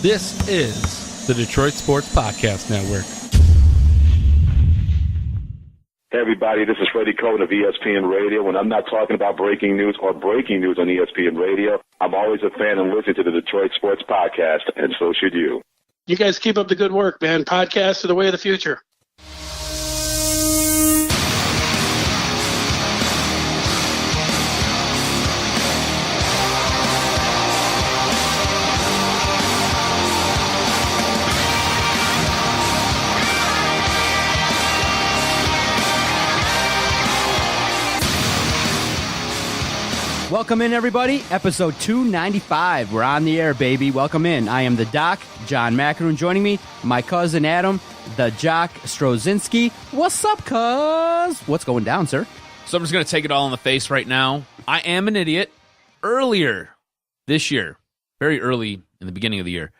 This is the Detroit Sports Podcast Network. Hey everybody, this is Freddie Cohen of ESPN Radio. When I'm not talking about breaking news or breaking news on ESPN Radio, I'm always a fan and listen to the Detroit Sports Podcast, and so should you. You guys keep up the good work, man. Podcasts are the way of the future. Welcome in, everybody. Episode 295. We're on the air, baby. Welcome in. I am the Doc, John McEnroe. Joining me, my cousin Adam, the Jock Strozinski. What's up, cuz? What's going down, sir? So I'm just going to take it all in the face right now. I am an idiot. Earlier this year, very early in the beginning of the year,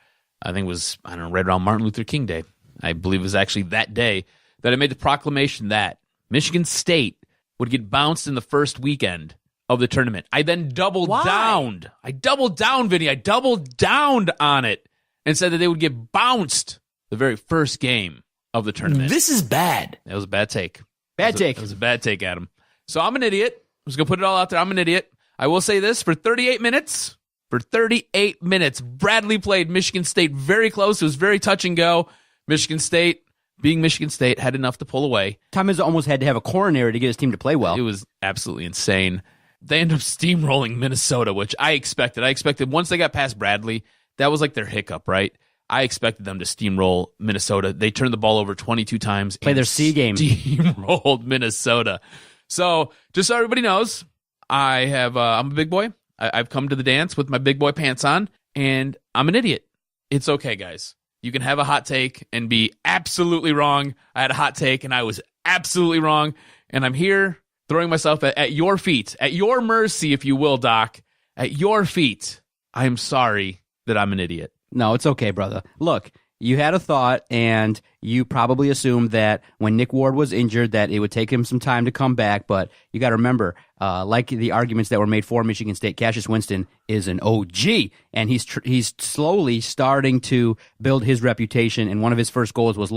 I think it was, right around Martin Luther King Day. I believe it was actually that day that I made the proclamation that Michigan State would get bounced in the first weekend of the tournament. I then doubled down. I doubled down, Vinny. I doubled down on it and said that they would get bounced the very first game of the tournament. This is bad. That was a bad take. It was a bad take, Adam. So I'm an idiot. I'm just going to put it all out there. I'm an idiot. I will say this, for 38 minutes, Bradley played Michigan State very close. It was very touch and go. Michigan State, being Michigan State, had enough to pull away. Tom Izzo almost had to have a coronary to get his team to play well. It was absolutely insane. They ended up steamrolling Minnesota, which I expected. I expected once they got past Bradley, that was like their hiccup, right? I expected them to steamroll Minnesota. They turned the ball over 22 times. Play their C game. Steamrolled Minnesota. So just so everybody knows, I'm a big boy. I've come to the dance with my big boy pants on, and I'm an idiot. It's okay, guys. You can have a hot take and be absolutely wrong. I had a hot take, and I was absolutely wrong, and I'm here throwing myself at your feet, at your mercy, if you will, Doc, at your feet. I am sorry that I'm an idiot. No, it's okay, brother. Look, you had a thought, and you probably assumed that when Nick Ward was injured that it would take him some time to come back, but you got to remember, like the arguments that were made for Michigan State, Cassius Winston is an OG, and he's slowly starting to build his reputation, and one of his first goals was,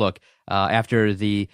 after the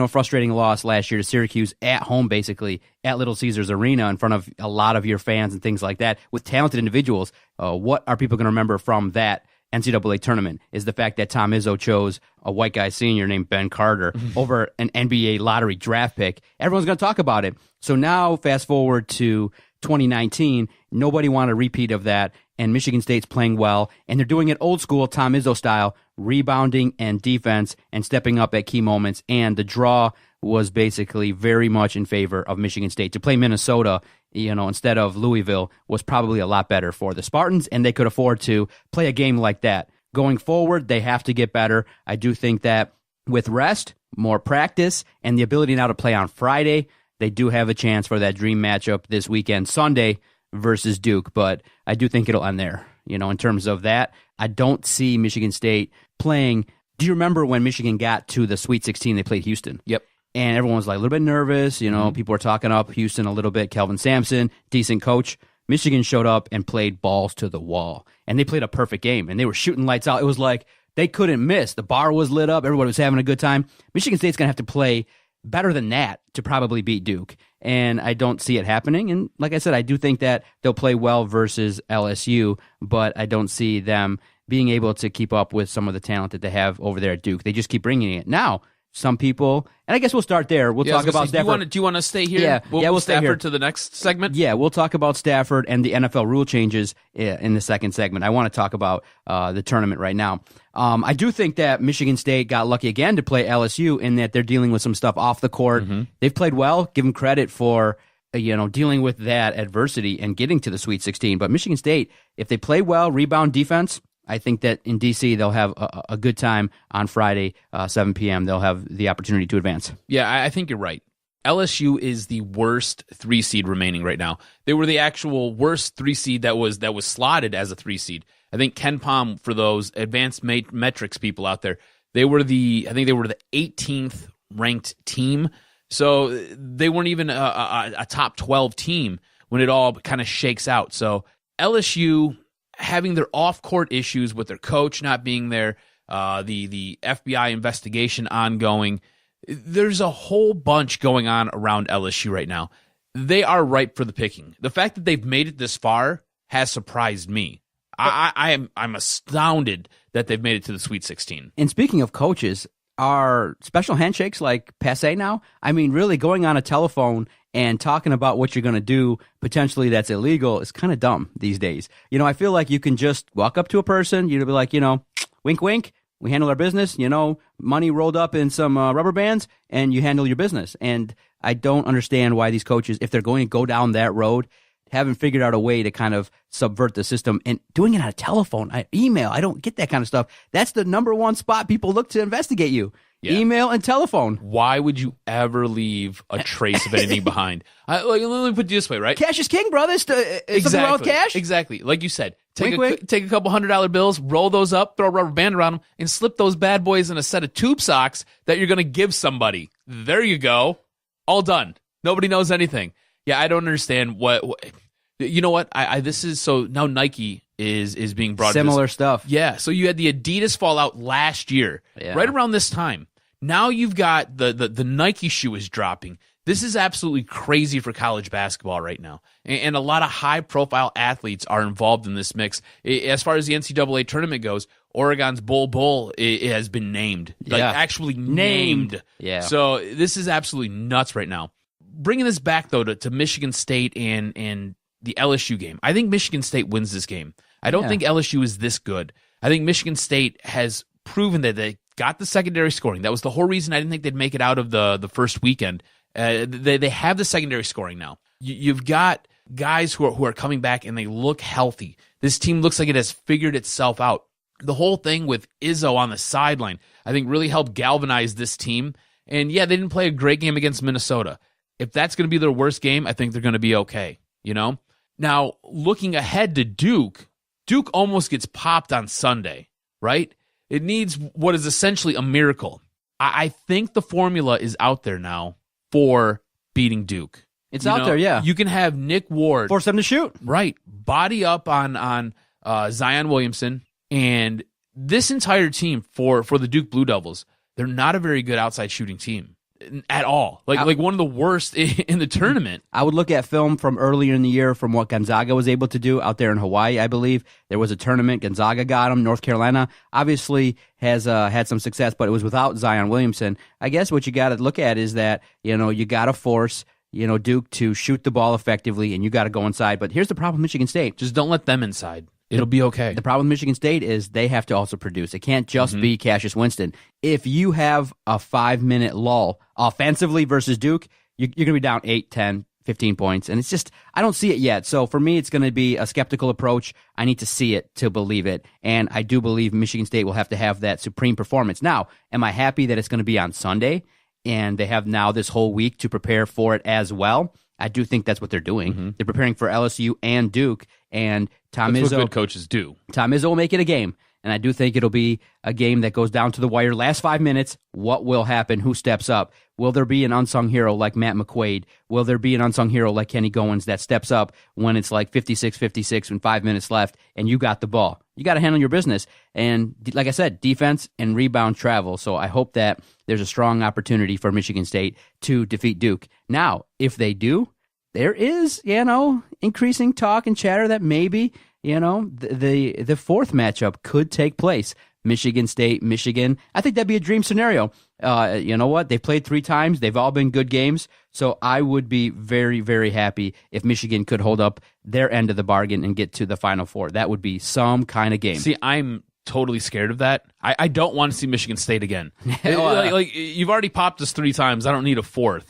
frustrating loss last year to Syracuse at home, basically, at Little Caesars Arena in front of a lot of your fans and things like that, with talented individuals, what are people going to remember from that NCAA tournament is the fact that Tom Izzo chose a white guy senior named Ben Carter over an NBA lottery draft pick. Everyone's going to talk about it. So now, fast forward to 2019, nobody wanted a repeat of that, and Michigan State's playing well, and they're doing it old school, Tom Izzo style, rebounding and defense and stepping up at key moments, and the draw was basically very much in favor of Michigan State. To play Minnesota, instead of Louisville was probably a lot better for the Spartans, and they could afford to play a game like that. Going forward, they have to get better. I do think that with rest, more practice, and the ability now to play on Friday, they do have a chance for that dream matchup this weekend, Sunday versus Duke, but I do think it'll end there. In terms of that, I don't see Michigan State playing. Do you remember when Michigan got to the Sweet 16, they played Houston? Yep. And everyone was like a little bit nervous. People were talking up Houston a little bit. Kelvin Sampson, decent coach. Michigan showed up and played balls to the wall. And they played a perfect game. And they were shooting lights out. It was like they couldn't miss. The bar was lit up. Everybody was having a good time. Michigan State's going to have to play better than that to probably beat Duke. And I don't see it happening. And like I said, I do think that they'll play well versus LSU, but I don't see them being able to keep up with some of the talent that they have over there at Duke. They just keep bringing it. Now, some people, and I guess we'll start there. We'll talk about Stafford. Do you want to stay here? Yeah, we'll stay Stafford here to the next segment. Yeah, we'll talk about Stafford and the NFL rule changes in the second segment. I want to talk about the tournament right now. I do think that Michigan State got lucky again to play LSU in that they're dealing with some stuff off the court. Mm-hmm. They've played well. Give them credit for dealing with that adversity and getting to the Sweet 16. But Michigan State, if they play well, rebound defense, I think that in D.C. they'll have a good time on Friday, 7 p.m. They'll have the opportunity to advance. Yeah, I think you're right. LSU is the worst 3 seed remaining right now. They were the actual worst 3 seed that was slotted as a 3 seed. I think Ken Pom, for those advanced metrics people out there, they were the 18th ranked team. So they weren't even a top 12 team when it all kind of shakes out. So LSU having their off-court issues with their coach not being there, the FBI investigation ongoing. There's a whole bunch going on around LSU right now. They are ripe for the picking. The fact that they've made it this far has surprised me. I'm astounded that they've made it to the Sweet 16. And speaking of coaches, are special handshakes like passé now? I mean, really going on a telephone and talking about what you're going to do potentially that's illegal is kind of dumb these days. I feel like you can just walk up to a person, you'd be like, wink, wink. We handle our business, money rolled up in some rubber bands, and you handle your business. And I don't understand why these coaches, if they're going to go down that road, haven't figured out a way to kind of subvert the system and doing it on a telephone, email. I don't get that kind of stuff. That's the number one spot people look to investigate you. Yeah. Email and telephone. Why would you ever leave a trace of anything behind? Let me put it this way, right? Cash is king, brother. Something wrong with cash? Exactly. Like you said, take wink. a couple $100 bills, roll those up, throw a rubber band around them, and slip those bad boys in a set of tube socks that you're going to give somebody. There you go. All done. Nobody knows anything. Yeah, I don't understand what you know what? This is so now Nike is being brought similar stuff. Yeah, so you had the Adidas fallout last year, right around this time. Now you've got the Nike shoe is dropping. This is absolutely crazy for college basketball right now. And a lot of high-profile athletes are involved in this mix. As far as the NCAA tournament goes, Oregon's Bull it has been named. Actually named. Yeah. So this is absolutely nuts right now. Bringing this back, though, to Michigan State and the LSU game. I think Michigan State wins this game. I don't think LSU is this good. I think Michigan State has proven that they got the secondary scoring. That was the whole reason I didn't think they'd make it out of the first weekend. They have the secondary scoring now. You've got guys who are coming back and they look healthy. This team looks like it has figured itself out. The whole thing with Izzo on the sideline, I think, really helped galvanize this team. And yeah, they didn't play a great game against Minnesota. If that's going to be their worst game, I think they're going to be okay. Now, looking ahead to Duke almost gets popped on Sunday, right? It needs what is essentially a miracle. I think the formula is out there now for beating Duke. It's out there, yeah. You can have Nick Ward. Force them to shoot. Right. Body up on Zion Williamson. And this entire team for the Duke Blue Devils, they're not a very good outside shooting team at all. Like one of the worst in the tournament. I would look at film from earlier in the year from what Gonzaga was able to do out there in Hawaii, I believe. There was a tournament. Gonzaga got them. North Carolina obviously has had some success, but it was without Zion Williamson. I guess what you got to look at is that, you got to force, Duke to shoot the ball effectively, and you got to go inside. But here's the problem with Michigan State. Just don't let them inside. It'll be okay. The problem with Michigan State is they have to also produce. It can't just be Cassius Winston. If you have a 5-minute lull offensively versus Duke, you're going to be down 8, 10, 15 points. And it's just, I don't see it yet. So for me, it's going to be a skeptical approach. I need to see it to believe it. And I do believe Michigan State will have to have that supreme performance. Now, am I happy that it's going to be on Sunday and they have now this whole week to prepare for it as well? I do think that's what they're doing. They're preparing for LSU and Duke, and Tom Izzo. Izzo. What good coaches do. Tom Izzo will make it a game, and I do think it'll be a game that goes down to the wire. Last 5 minutes, what will happen? Who steps up? Will there be an unsung hero like Matt McQuaid? Will there be an unsung hero like Kenny Goins that steps up when it's like 56-56 and 5 minutes left, and you got the ball? You got to handle your business. And like I said, defense and rebound travel. So I hope that there's a strong opportunity for Michigan State to defeat Duke. Now, if they do, there is, increasing talk and chatter that maybe, the fourth matchup could take place. Michigan State, Michigan. I think that'd be a dream scenario. You know what? They've played 3 times. They've all been good games. So I would be very, very happy if Michigan could hold up their end of the bargain and get to the Final Four. That would be some kind of game. See, I'm totally scared of that. I don't want to see Michigan State again. like you've already popped us 3 times. I don't need a 4th,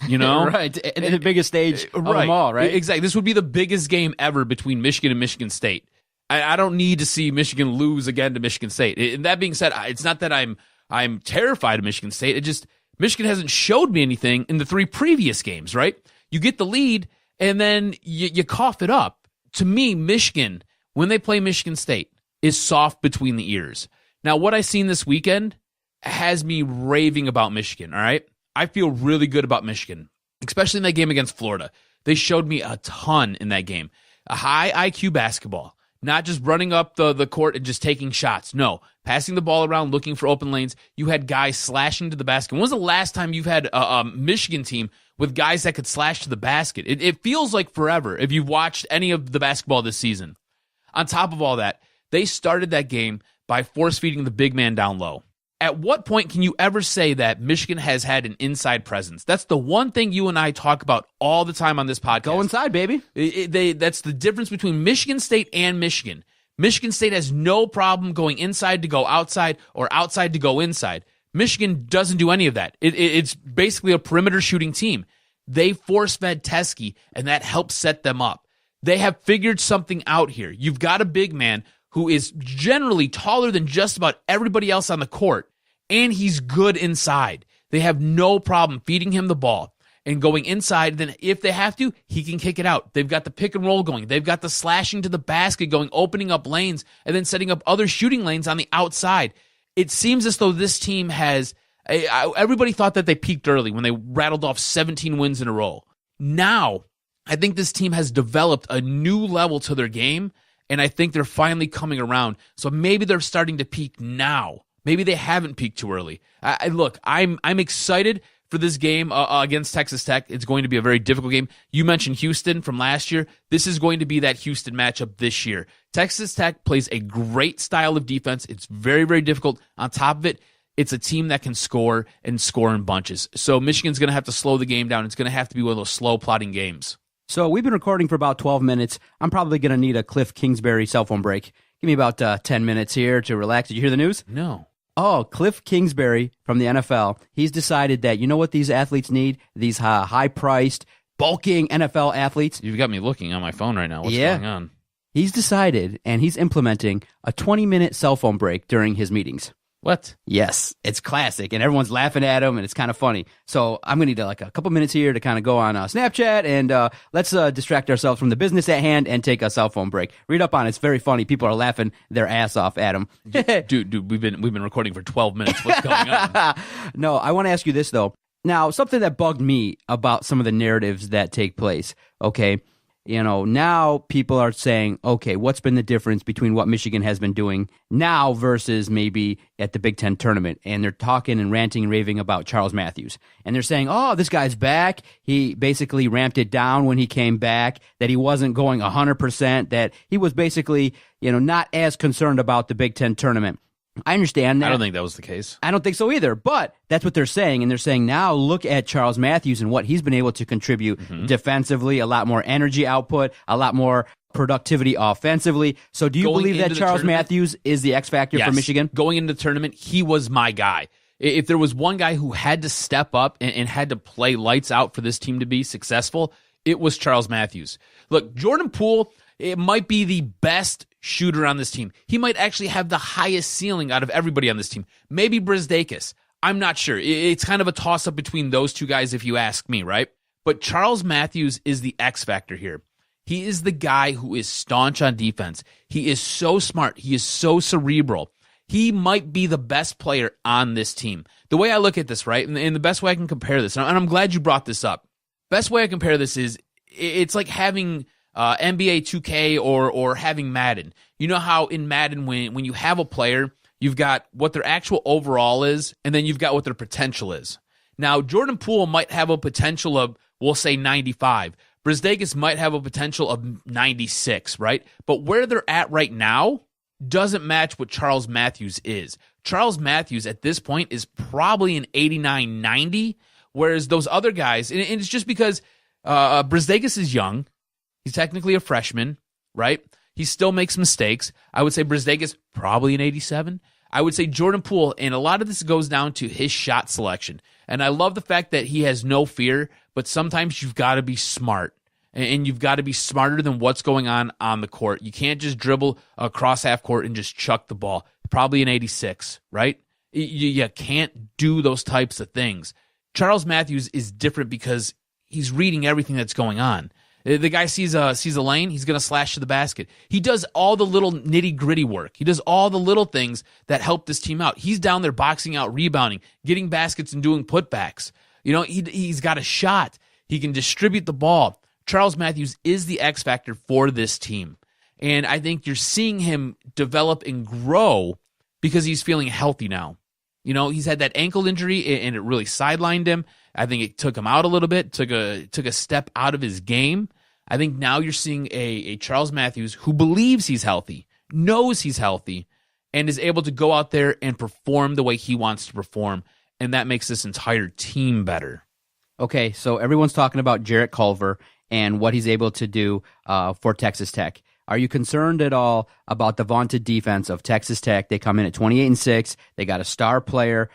Right. And the biggest stage of them all, right? Exactly. This would be the biggest game ever between Michigan and Michigan State. I don't need to see Michigan lose again to Michigan State. And that being said, it's not that I'm terrified of Michigan State. It just, Michigan hasn't showed me anything in the 3 previous games, right? You get the lead, and then you cough it up. To me, Michigan, when they play Michigan State, is soft between the ears. Now, what I've seen this weekend has me raving about Michigan, all right? I feel really good about Michigan, especially in that game against Florida. They showed me a ton in that game. A high IQ basketball. Not just running up the court and just taking shots. No, passing the ball around, looking for open lanes. You had guys slashing to the basket. When was the last time you've had a Michigan team with guys that could slash to the basket? It feels like forever if you've watched any of the basketball this season. On top of all that, they started that game by force-feeding the big man down low. At what point can you ever say that Michigan has had an inside presence? That's the one thing you and I talk about all the time on this podcast. Go inside, baby. That's the difference between Michigan State and Michigan. Michigan State has no problem going inside to go outside or outside to go inside. Michigan doesn't do any of that. It's basically a perimeter shooting team. They force-fed Teskey, and that helps set them up. They have figured something out here. You've got a big man who is generally taller than just about everybody else on the court, and he's good inside. They have no problem feeding him the ball and going inside. Then if they have to, he can kick it out. They've got the pick and roll going. They've got the slashing to the basket going, opening up lanes, and then setting up other shooting lanes on the outside. It seems as though this team has, everybody thought that they peaked early when they rattled off 17 wins in a row. Now, I think this team has developed a new level to their game, and I think they're finally coming around. So maybe they're starting to peak now. Maybe they haven't peaked too early. Look, I'm excited for this game against Texas Tech. It's going to be a very difficult game. You mentioned Houston from last year. This is going to be that Houston matchup this year. Texas Tech plays a great style of defense. It's very, very difficult. On top of it, it's a team that can score and score in bunches. So Michigan's going to have to slow the game down. It's going to have to be one of those slow plotting games. So we've been recording for about 12 minutes. I'm probably going to need a Cliff Kingsbury cell phone break. Give me about 10 minutes here to relax. Did you hear the news? No. Oh, Cliff Kingsbury from the NFL. He's decided that, you know what these athletes need? These high-priced, bulking NFL athletes. You've got me looking on my phone right now. What's going on? He's decided, and he's implementing a 20-minute cell phone break during his meetings. What? Yes, it's classic, and everyone's laughing at him, and it's kind of funny. So I'm going to need a couple minutes here to kind of go on Snapchat, and let's distract ourselves from the business at hand and take a cell phone break. Read up on it. It's very funny. People are laughing their ass off at him. Dude, we've been recording for 12 minutes. What's going on? No, I want to ask you this, though. Now, something that bugged me about some of the narratives that take place, okay? You know, now people are saying, okay, what's been the difference between what Michigan has been doing now versus maybe at the Big Ten tournament? And they're talking and ranting and raving about Charles Matthews. And they're saying, oh, this guy's back. He basically ramped it down when he came back, that he wasn't going 100%, that he was basically, not as concerned about the Big Ten tournament. I understand that. I don't think that was the case. I don't think so either, but that's what they're saying. And they're saying now look at Charles Matthews and what he's been able to contribute defensively, a lot more energy output, a lot more productivity offensively. So do you believe that Charles Matthews is the X factor for Michigan? Going into the tournament, he was my guy. If there was one guy who had to step up and had to play lights out for this team to be successful, it was Charles Matthews. Look, Jordan Poole, it might be the best shooter on this team. He might actually have the highest ceiling out of everybody on this team. Maybe Brisdakis. I'm not sure. It's kind of a toss-up between those two guys if you ask me, right? But Charles Matthews is the X factor here. He is the guy who is staunch on defense. He is so smart. He is so cerebral. He might be the best player on this team. The way I look at this, right, and the best way I can compare this, and I'm glad you brought this up, best way I compare this is it's like having NBA 2K or having Madden. You know how in Madden, when you have a player, you've got what their actual overall is, and then you've got what their potential is. Now, Jordan Poole might have a potential of, we'll say, 95. Brisdakis might have a potential of 96, right? But where they're at right now doesn't match what Charles Matthews is. Charles Matthews at this point is probably an 89, 90, whereas those other guys, and it's just because Brisdakis is young. He's technically a freshman, right? He still makes mistakes. I would say Brisdakis probably an 87. I would say Jordan Poole, and a lot of this goes down to his shot selection. And I love the fact that he has no fear, but sometimes you've got to be smart. And you've got to be smarter than what's going on the court. You can't just dribble across half court and just chuck the ball. Probably an 86, right? You can't do those types of things. Charles Matthews is different because he's reading everything that's going on. The guy sees a lane, he's going to slash to the basket. He does all the little nitty-gritty work. He does all the little things that help this team out. He's down there boxing out, rebounding, getting baskets, and doing putbacks. He's got a shot. He can distribute the ball. Charles Matthews is the X factor for this team. And I think you're seeing him develop and grow because he's feeling healthy now. You know, he's had that ankle injury and it really sidelined him. I think it took him out a little bit, took a step out of his game. I think now you're seeing a Charles Matthews who believes he's healthy, knows he's healthy, and is able to go out there and perform the way he wants to perform. And that makes this entire team better. Okay, so everyone's talking about Jarrett Culver and what he's able to do for Texas Tech. Are you concerned at all about the vaunted defense of Texas Tech? They come in at 28-6. They got a star player.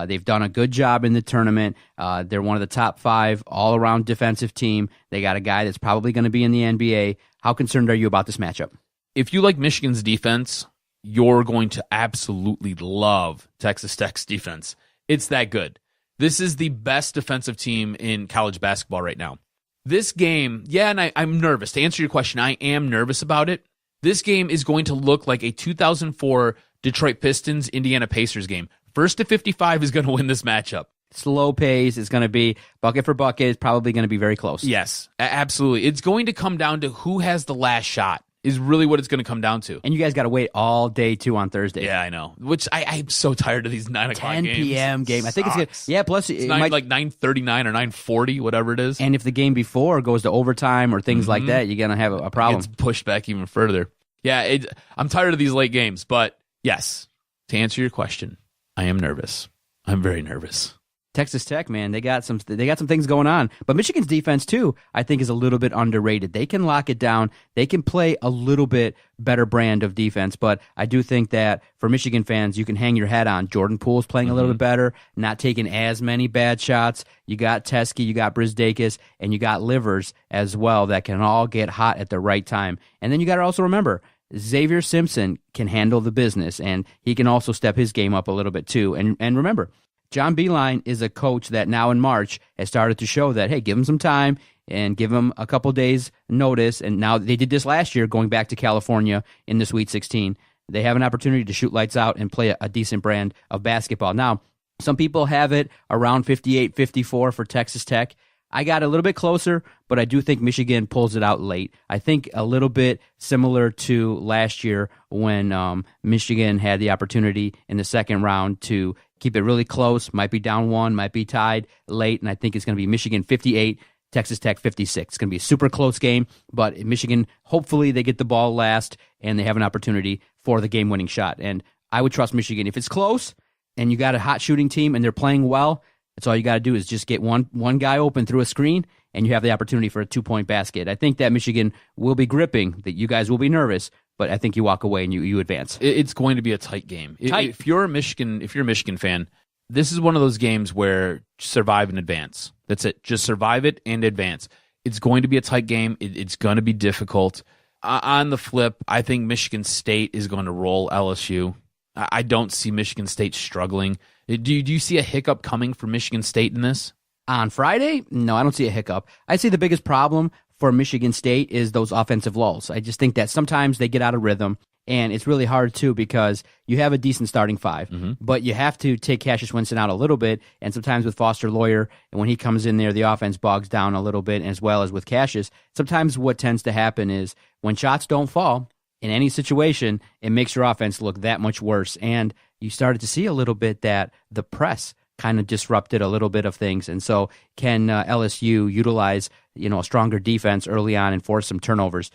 They've done a good job in the tournament. They're one of the top 5 all-around defensive team. They got a guy that's probably going to be in the NBA. How concerned are you about this matchup? If you like Michigan's defense, you're going to absolutely love Texas Tech's defense. It's that good. This is the best defensive team in college basketball right now. This game, and I'm nervous. To answer your question, I am nervous about it. This game is going to look like a 2004 Detroit Pistons Indiana Pacers game. First to 55 is going to win this matchup. Slow pace. It's going to be bucket for bucket. It's probably going to be very close. Yes, absolutely. It's going to come down to who has the last shot is really what it's going to come down to. And you guys got to wait all day, too, on Thursday. Yeah, I know. Which I'm so tired of these 9 o'clock 10 games. 10 p.m. game. I think it's good. Yeah, plus it's like 9:39 or 9:40, whatever it is. And if the game before goes to overtime or things like that, you're going to have a problem. It's pushed back even further. Yeah, I'm tired of these late games. But yes, to answer your question, I am nervous. I'm very nervous. Texas Tech, man, they got some things going on. But Michigan's defense, too, I think is a little bit underrated. They can lock it down. They can play a little bit better brand of defense. But I do think that for Michigan fans, you can hang your hat on. Jordan Poole's playing a little bit better, not taking as many bad shots. You got Teskey, you got Brisdakis, and you got Livers as well that can all get hot at the right time. And then you got to also remember, Xavier Simpson can handle the business, and he can also step his game up a little bit, too. And remember, John Beilein is a coach that now in March has started to show that, hey, give him some time and give him a couple days notice. And now they did this last year going back to California in the Sweet 16. They have an opportunity to shoot lights out and play a decent brand of basketball. Now, some people have it around 58-54 for Texas Tech. I got a little bit closer, but I do think Michigan pulls it out late. I think a little bit similar to last year when Michigan had the opportunity in the second round to keep it really close, might be down 1, might be tied late, and I think it's going to be Michigan 58, Texas Tech 56. It's going to be a super close game, but Michigan, hopefully they get the ball last and they have an opportunity for the game-winning shot. And I would trust Michigan. If it's close and you got a hot shooting team and they're playing well, that's all you got to do is just get one guy open through a screen and you have the opportunity for a 2-point basket. I think that Michigan will be gripping, that you guys will be nervous, but I think you walk away and you advance. It's going to be a tight game. If you're a Michigan fan, this is one of those games where survive and advance. That's it. Just survive it and advance. It's going to be a tight game. It's going to be difficult. On the flip, I think Michigan State is going to roll LSU. I don't see Michigan State struggling. Do you see a hiccup coming for Michigan State in this? On Friday? No, I don't see a hiccup. I see the biggest problem for Michigan State is those offensive lulls. I just think that sometimes they get out of rhythm, and it's really hard, too, because you have a decent starting 5, but you have to take Cassius Winston out a little bit, and sometimes with Foster Loyer, and when he comes in there, the offense bogs down a little bit, as well as with Cassius. Sometimes what tends to happen is when shots don't fall in any situation, it makes your offense look that much worse, and you started to see a little bit that the press kind of disrupted a little bit of things. And so can LSU utilize, a stronger defense early on and force some turnovers?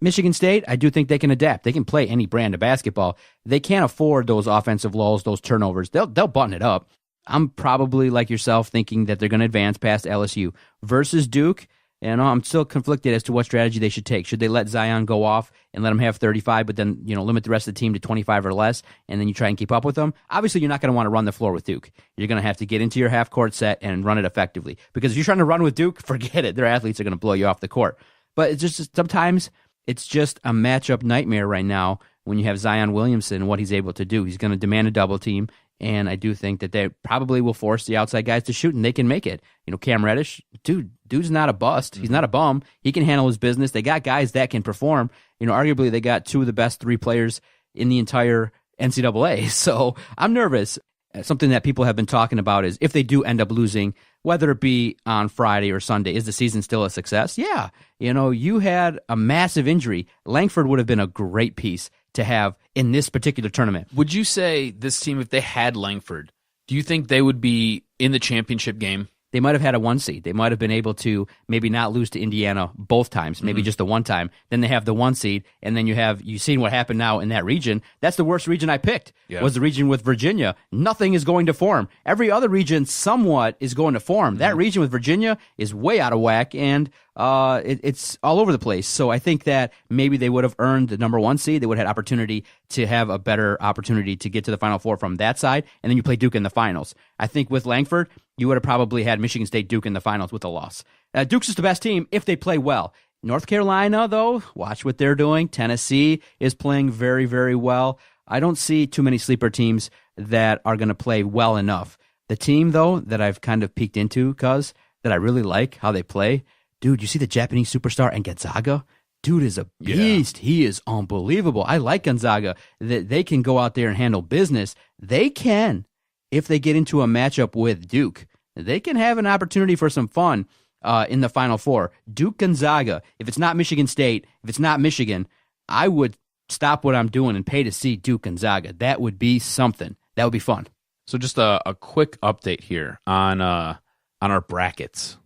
Michigan State, I do think they can adapt. They can play any brand of basketball. They can't afford those offensive lulls, those turnovers. They'll button it up. I'm probably like yourself thinking that they're going to advance past LSU. Versus Duke, I'm still conflicted as to what strategy they should take. Should they let Zion go off and let him have 35, but then limit the rest of the team to 25 or less, and then you try and keep up with them? Obviously, you're not going to want to run the floor with Duke. You're going to have to get into your half-court set and run it effectively. Because if you're trying to run with Duke, forget it. Their athletes are going to blow you off the court. But it's just sometimes it's just a matchup nightmare right now when you have Zion Williamson and what he's able to do. He's going to demand a double team. And I do think that they probably will force the outside guys to shoot, and they can make it. Cam Reddish, dude's not a bust. He's not a bum. He can handle his business. They got guys that can perform. Arguably they got 2 of the best 3 players in the entire NCAA. So I'm nervous. Something that people have been talking about is if they do end up losing, whether it be on Friday or Sunday. Is the season still a success? Yeah. You had a massive injury. Langford would have been a great piece to have in this particular tournament. Would you say this team, if they had Langford, do you think they would be in the championship game? They might have had a 1 seed. They might have been able to maybe not lose to Indiana both times, maybe just the one time. Then they have the 1 seed, and then you've seen what happened now in that region. That's the worst region I picked, was the region with Virginia. Nothing is going to form. Every other region somewhat is going to form. That region with Virginia is way out of whack, and it's all over the place. So I think that maybe they would have earned the number 1 seed. They would have had opportunity to have a better opportunity to get to the Final Four from that side, and then you play Duke in the finals. I think with Langford, you would have probably had Michigan State Duke in the finals with a loss. Duke's just the best team if they play well. North Carolina, though, watch what they're doing. Tennessee is playing very, very well. I don't see too many sleeper teams that are going to play well enough. The team, though, that I've kind of peeked into, that I really like how they play, dude, you see the Japanese superstar and Gonzaga? Dude is a beast. Yeah. He is unbelievable. I like Gonzaga. That they can go out there and handle business. They can. If they get into a matchup with Duke, they can have an opportunity for some fun in the Final Four. Duke Gonzaga, if it's not Michigan State, if it's not Michigan, I would stop what I'm doing and pay to see Duke Gonzaga. That would be something. That would be fun. So just a quick update here on our brackets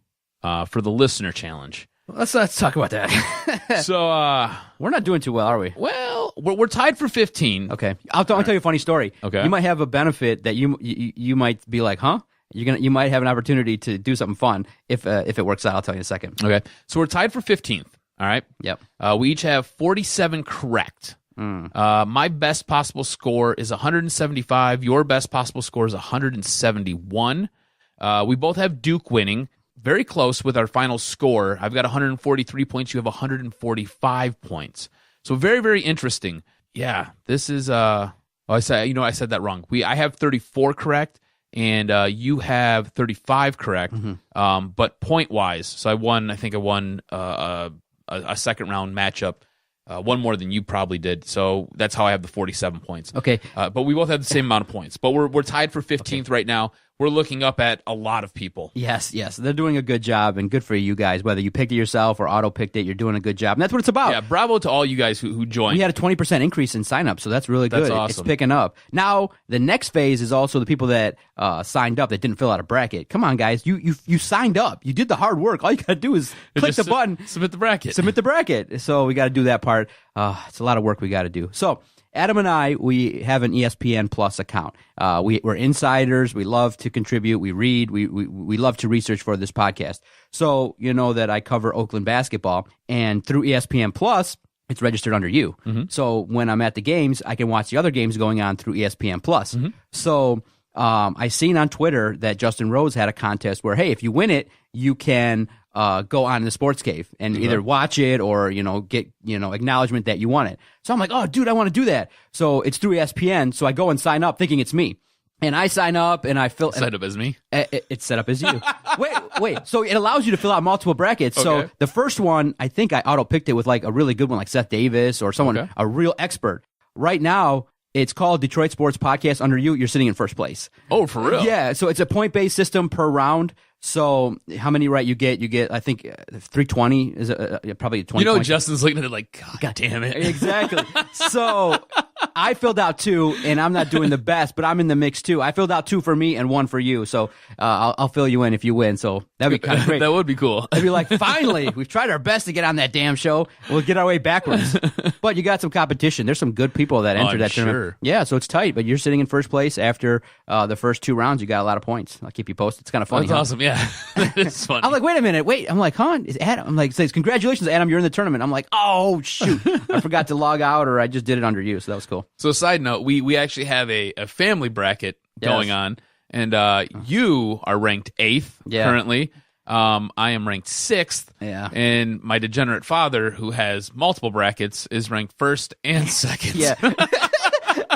for the listener challenge. Let's talk about that. So we're not doing too well, are we? Well, we're tied for 15. Okay, I'll tell you a funny story. Okay, you might have a benefit that you might be like, huh? You might have an opportunity to do something fun if it works out. I'll tell you in a second. Okay, so we're tied for 15th. All right. Yep. We each have 47 correct. My best possible score is 175. Your best possible score is 171. We both have Duke winning. Very close with our final score. I've got 143 points. You have 145 points. So very, very interesting. Yeah, this is. I said that wrong. I have 34 correct, and you have 35 correct. Mm-hmm. But point wise, so I won a second round matchup. One more than you probably did, so that's how I have the 47 points. Okay, but we both have the same amount of points. But we're tied for 15th right now. We're looking up at a lot of people. Yes, they're doing a good job, and good for you guys. Whether you picked it yourself or auto picked it, you're doing a good job, and that's what it's about. Yeah, bravo to all you guys who joined. We had a 20% increase in signups, so that's really good. That's awesome. It's picking up. Now the next phase is also the people that signed up that didn't fill out a bracket. Come on, guys, you signed up. You did the hard work. All you got to do is click the button, submit the bracket. Submit the bracket. So we got to do that part. It's a lot of work we got to do. So Adam and I, we have an ESPN Plus account. We're insiders. We love to contribute. We read. We love to research for this podcast. So you know that I cover Oakland basketball, and through ESPN Plus, it's registered under you. Mm-hmm. So when I'm at the games, I can watch the other games going on through ESPN Plus. Mm-hmm. So I seen on Twitter that Justin Rose had a contest where, hey, if you win it, you can go on the Sports Cave and either watch it or, get, acknowledgement that you won it. So I'm like, oh, dude, I want to do that. So it's through ESPN. So I go and sign up thinking it's me. And I sign up and I fill... Set up as me? It's set up as you. Wait. So it allows you to fill out multiple brackets. Okay. So the first one, I think I auto-picked it with like a really good one like Seth Davis or someone, a real expert. Right now, it's called Detroit Sports Podcast under you. You're sitting in first place. Oh, for real? Yeah. So it's a point-based system per round. So how many right you get, I think 320 is probably 20 points. Justin's looking at it like, God damn it. Exactly. So I filled out 2, and I'm not doing the best, but I'm in the mix too. I filled out 2 for me and 1 for you. So I'll fill you in if you win. So that'd be kind of great. That would be cool. I'd be like, finally, we've tried our best to get on that damn show. We'll get our way backwards. But you got some competition. There's some good people that entered that tournament. Yeah, so it's tight, but you're sitting in first place after the first 2 rounds. You got a lot of points. I'll keep you posted. It's kind of funny. That's awesome. Yeah. It's funny. I'm like, wait a minute. I'm like, huh? Is Adam? I'm like, says, congratulations, Adam. You're in the tournament. I'm like, oh, shoot. I forgot to log out or I just did it under you. So that was cool. So side note, we actually have a family bracket going on. And you are ranked 8th currently. I am ranked 6th. Yeah. And my degenerate father, who has multiple brackets, is ranked 1st and 2nd. Yeah.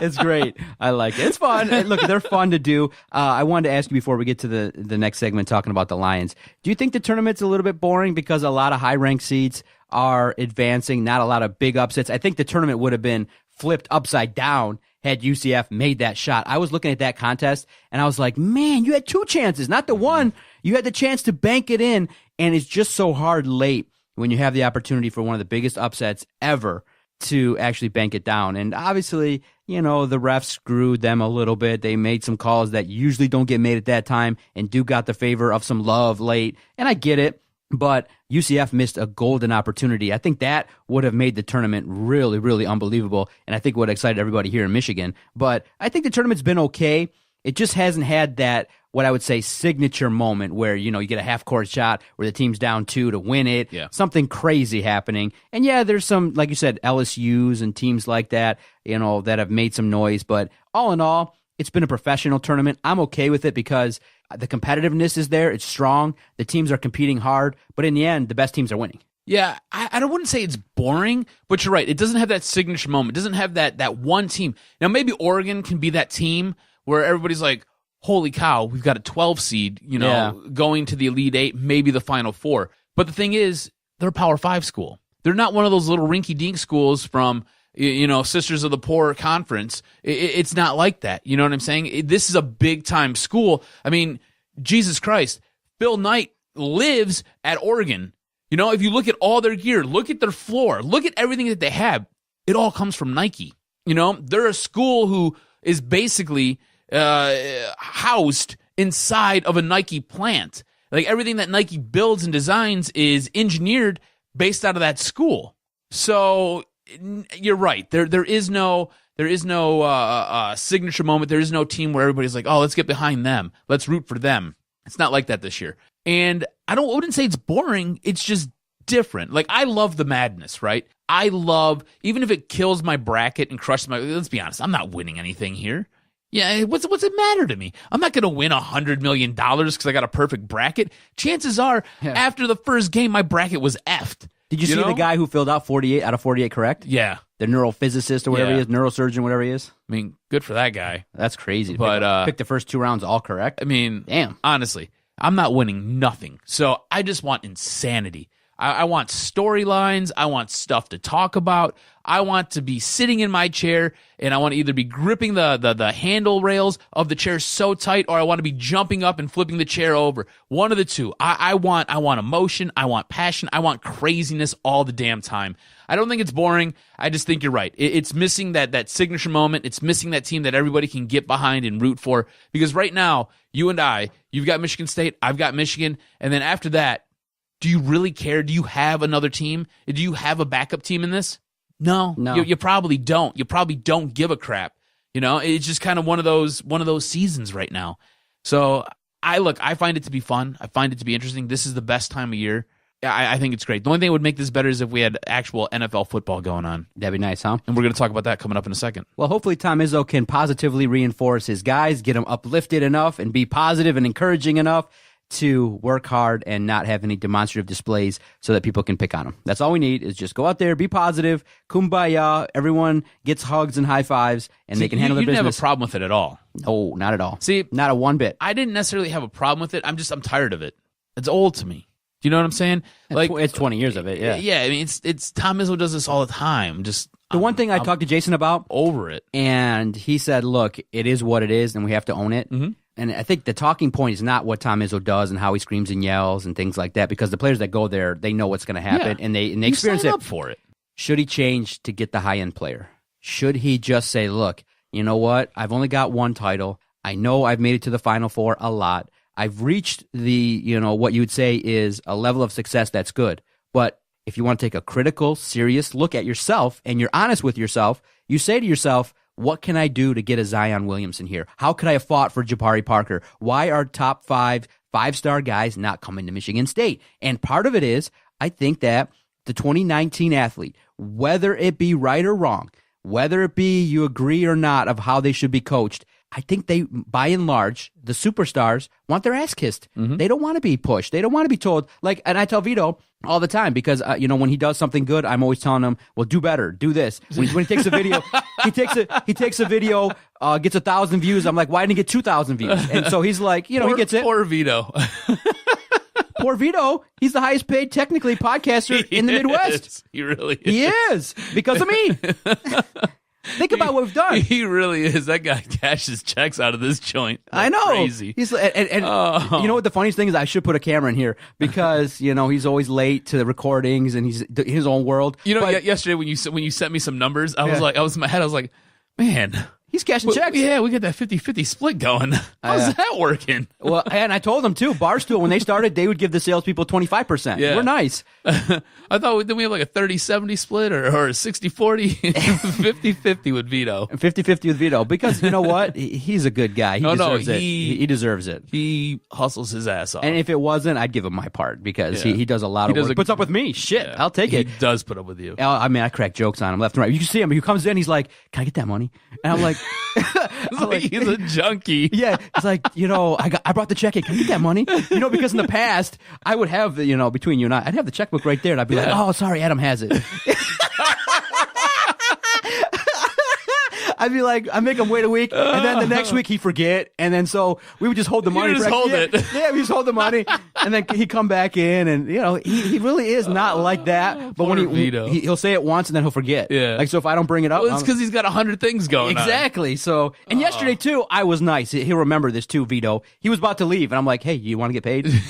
It's great. I like it. It's fun. Look, they're fun to do. I wanted to ask you before we get to the next segment talking about the Lions. Do you think the tournament's a little bit boring because a lot of high-ranked seeds are advancing, not a lot of big upsets? I think the tournament would have been flipped upside down had UCF made that shot. I was looking at that contest, and I was like, man, you had 2 chances, not the one. You had the chance to bank it in, and it's just so hard late when you have the opportunity for one of the biggest upsets ever to actually bank it down. And obviously, the refs screwed them a little bit. They made some calls that usually don't get made at that time, and Duke got the favor of some love late. And I get it, but UCF missed a golden opportunity. I think that would have made the tournament really, really unbelievable, and I think would have excited everybody here in Michigan. But I think the tournament's been okay. It just hasn't had that, what I would say, signature moment where, you get a half-court shot where the team's down 2 to win it. Yeah. Something crazy happening. And yeah, there's some, like you said, LSUs and teams like that, that have made some noise. But all in all, it's been a professional tournament. I'm okay with it because the competitiveness is there. It's strong. The teams are competing hard. But in the end, the best teams are winning. Yeah, I wouldn't say it's boring, but you're right. It doesn't have that signature moment. It doesn't have that one team. Now, maybe Oregon can be that team where everybody's like, holy cow, we've got a 12 seed, going to the Elite Eight, maybe the Final Four. But the thing is, they're a Power 5 school. They're not one of those little rinky-dink schools from, Sisters of the Poor conference. It's not like that. You know what I'm saying? This is a big-time school. I mean, Jesus Christ, Phil Knight lives at Oregon. If you look at all their gear, look at their floor, look at everything that they have, it all comes from Nike. They're a school who is basically housed inside of a Nike plant. Like everything that Nike builds and designs is engineered based out of that school. So you're right. There is no signature moment. There is no team where everybody's like, oh, let's get behind them. Let's root for them. It's not like that this year. And I wouldn't say it's boring. It's just different. Like, I love the madness, right? I love, even if it kills my bracket and crushes let's be honest, I'm not winning anything here. Yeah, what's it matter to me? I'm not going to win $100 million because I got a perfect bracket. Chances are, after the first game, my bracket was effed. Did you see the guy who filled out 48 out of 48 correct? Yeah. The neurophysicist or whatever he is, neurosurgeon, whatever he is. I mean, good for that guy. That's crazy. But pick the first 2 rounds all correct. I mean, damn. Honestly, I'm not winning nothing. So I just want insanity. I want storylines. I want stuff to talk about. I want to be sitting in my chair, and I want to either be gripping the handle rails of the chair so tight, or I want to be jumping up and flipping the chair over. One of the two. I want emotion. I want passion. I want craziness all the damn time. I don't think it's boring. I just think you're right. It's missing that signature moment. It's missing that team that everybody can get behind and root for. Because right now, you and you've got Michigan State, I've got Michigan, and then after that, do you really care? Do you have another team? Do you have a backup team in this? No. You probably don't. You probably don't give a crap. It's just kind of one of those seasons right now. So I find it to be fun. I find it to be interesting. This is the best time of year. I think it's great. The only thing that would make this better is if we had actual NFL football going on. That'd be nice, huh? And we're going to talk about that coming up in a second. Well, hopefully Tom Izzo can positively reinforce his guys, get them uplifted enough, and be positive and encouraging enough to work hard and not have any demonstrative displays so that people can pick on them. That's all we need, is just go out there, be positive, kumbaya, everyone gets hugs and high fives, and they can handle their business. You didn't have a problem with it at all. No, not at all. See, not a one bit. I didn't necessarily have a problem with it. I'm tired of it. It's old to me. Do you know what I'm saying? Like, it's 20 years of it, yeah. Yeah, I mean, it's Tom Izzo does this all the time. One thing I talked to Jason about. Over it. And he said, look, it is what it is, and we have to own it. Mm-hmm. And I think the talking point is not what Tom Izzo does and how he screams and yells and things like that, because the players that go there, they know what's going to happen, and they experience sign it. Up for it. Should he change to get the high-end player? Should he just say, look, you know what? I've only got one title. I know I've made it to the Final Four a lot. I've reached what you would say is a level of success that's good. But if you want to take a critical, serious look at yourself and you're honest with yourself, you say to yourself, what can I do to get a Zion Williamson here? How could I have fought for Jabari Parker? Why are top 5-star guys not coming to Michigan State? And part of it is, I think that the 2019 athlete, whether it be right or wrong, whether it be you agree or not of how they should be coached, I think they, by and large, the superstars want their ass kissed. Mm-hmm. They don't want to be pushed. They don't want to be told, and I tell Vito all the time, because, when he does something good, I'm always telling him, well, do better, do this. When he takes a video, he takes a video, gets 1,000 views. I'm like, why didn't he get 2,000 views? And so he's like, he gets it. Poor Vito. Poor Vito. He's the highest paid, technically, podcaster in the Midwest. He really is. He is, because of me. Think about what we've done. He really is. That guy cashes checks out of this joint. Like I know. Crazy. He's and you know what the funniest thing is? I should put a camera in here because he's always late to the recordings and he's in his own world. Yesterday when you sent me some numbers, I was in my head. I was like, man. He's cashing checks. Yeah, we got that 50-50 split going. How's that working? Well, and I told them too, Barstool, when they started, they would give the salespeople 25%. Yeah. We're nice. I thought, did we have like a 30-70 split or a 60-40? 50-50 with Vito. 50-50 with Vito. Because you know what? He's a good guy. He deserves it. He deserves it. He hustles his ass off. And if it wasn't, I'd give him my part because he does a lot of work. He puts up with me. Shit, I'll take it. He does put up with you. I mean, I crack jokes on him left and right. You can see him. He comes in, he's like, can I get that money? And I'm like... he's a junkie. Yeah, it's like, I brought the check in. Can you get that money? Because in the past, I would have, between you and I'd have the checkbook right there, and I'd be like, oh, sorry, Adam has it. I'd be like, I make him wait a week, and then the next week he'd forget, and then so we would just hold the money. You just hold it. Yeah, we just hold the money, and then he'd come back in, and he really is not like that. But when he'll say it once, and then he'll forget. Yeah. Like so, if I don't bring it up, well, it's because he's got 100 things going on. Exactly. So, and yesterday too, I was nice. He'll remember this too, Vito. He was about to leave, and I'm like, hey, you want to get paid? He's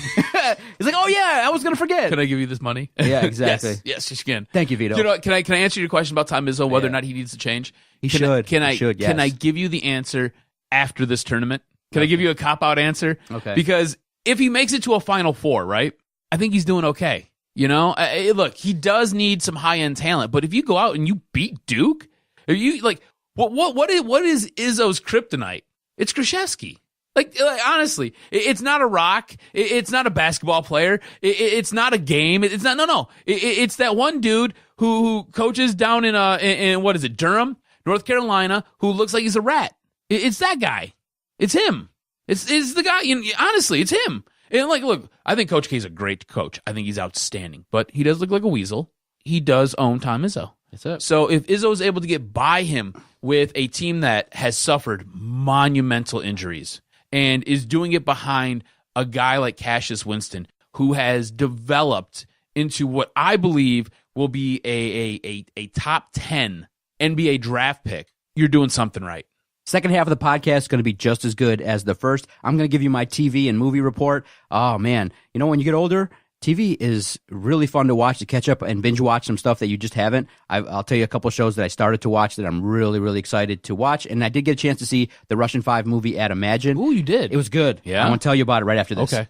like, oh yeah, I was gonna forget. Can I give you this money? Yeah, exactly. yes, you can. Thank you, Vito. Can I answer your question about Tom Izzo, whether or not he needs to change? Can I give you the answer after this tournament? Can I give you a cop-out answer? Okay. Because if he makes it to a Final Four, right, I think he's doing okay. Look, he does need some high-end talent, but if you go out and you beat Duke, are you like what is Izzo's kryptonite? It's Krzyzewski. Like honestly, it's not a rock. It's not a basketball player. It's not a game. It's not. No. It's that one dude who coaches down in what is it, Durham, North Carolina, who looks like he's a rat. It's that guy. It's him. It's the guy. Honestly, it's him. And look, I think Coach K is a great coach. I think he's outstanding. But he does look like a weasel. He does own Tom Izzo. That's it. So if Izzo is able to get by him with a team that has suffered monumental injuries and is doing it behind a guy like Cassius Winston, who has developed into what I believe will be a top 10 NBA draft pick, you're doing something right. Second half of the podcast is going to be just as good as the first. I'm going to give you my TV and movie report. Oh, man. When you get older, TV is really fun to watch, to catch up and binge watch some stuff that you just haven't. I'll tell you a couple of shows that I started to watch that I'm really, really excited to watch. And I did get a chance to see the Russian 5 movie at Imagine. Ooh, you did? It was good. Yeah. I want to tell you about it right after this. Okay.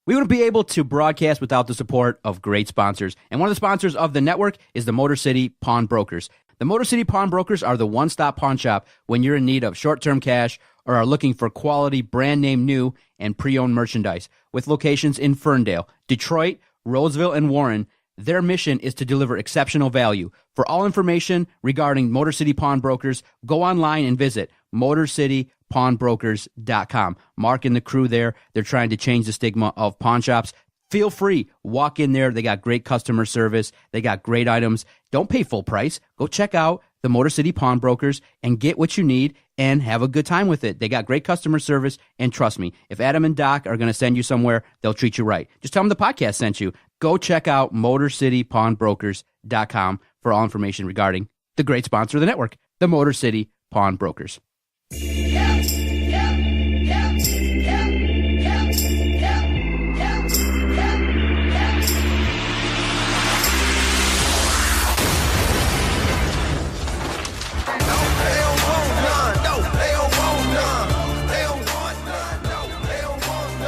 We wouldn't be able to broadcast without the support of great sponsors. And one of the sponsors of the network is the Motor City Pawn Brokers. The Motor City Pawn Brokers are the one-stop pawn shop when you're in need of short-term cash or are looking for quality brand name new and pre-owned merchandise. With locations in Ferndale, Detroit, Roseville, and Warren, their mission is to deliver exceptional value. For all information regarding Motor City Pawn Brokers, go online and visit MotorCityPawnBrokers.com. Mark and the crew there, they're trying to change the stigma of pawn shops. Feel free. Walk in there. They got great customer service. They got great items. Don't pay full price. Go check out the Motor City Pawn Brokers and get what you need and have a good time with it. They got great customer service, and trust me, if Adam and Doc are going to send you somewhere, they'll treat you right. Just tell them the podcast sent you. Go check out MotorCityPawnBrokers.com for all information regarding the great sponsor of the network, the Motor City Pawn Brokers.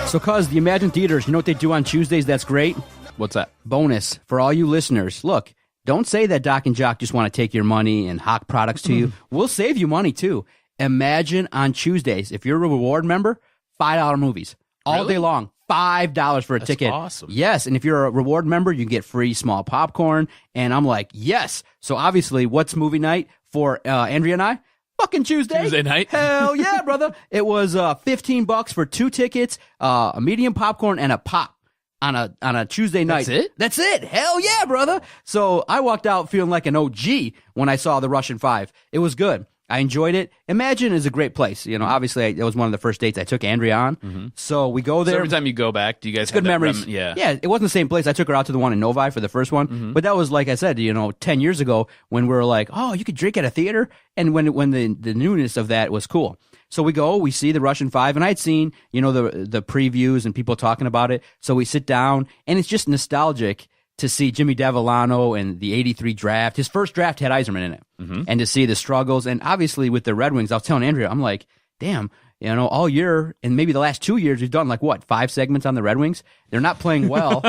So, cuz the Imagine Theaters, you know what they do on Tuesdays that's great? What's that? Bonus for all you listeners. Look, don't say that Doc and Jock just want to take your money and hawk products to you. We'll save you money, too. Imagine on Tuesdays, if you're a reward member, $5 movies all day long. $5 for a ticket. That's awesome. Yes, and if you're a reward member, you get free small popcorn. And I'm like, yes. So, obviously, what's movie night for Andrea and I? Fucking Tuesday night. Hell yeah, brother. It was $15 for 2 tickets, a medium popcorn, and a pop on a Tuesday night. That's it? That's it. Hell yeah, brother. So I walked out feeling like an OG when I saw the Russian 5. It was good. I enjoyed it. Imagine is a great place. Obviously, it was one of the first dates I took Andrea on. So we go there. So every time you go back, do you guys have good that memories? Yeah. It wasn't the same place. I took her out to the one in Novi for the first one, but that was, like I said, 10 years ago when we were like, oh, you could drink at a theater, and when the newness of that was cool. So we go, we see the Russian 5, and I had seen, the previews and people talking about it. So we sit down, and it's just nostalgic to see Jimmy Devellano and the 83 draft. His first draft had Yzerman in it. And to see the struggles. And obviously with the Red Wings, I was telling Andrea, I'm like, damn, all year and maybe the last 2 years, we've done 5 segments on the Red Wings. They're not playing well.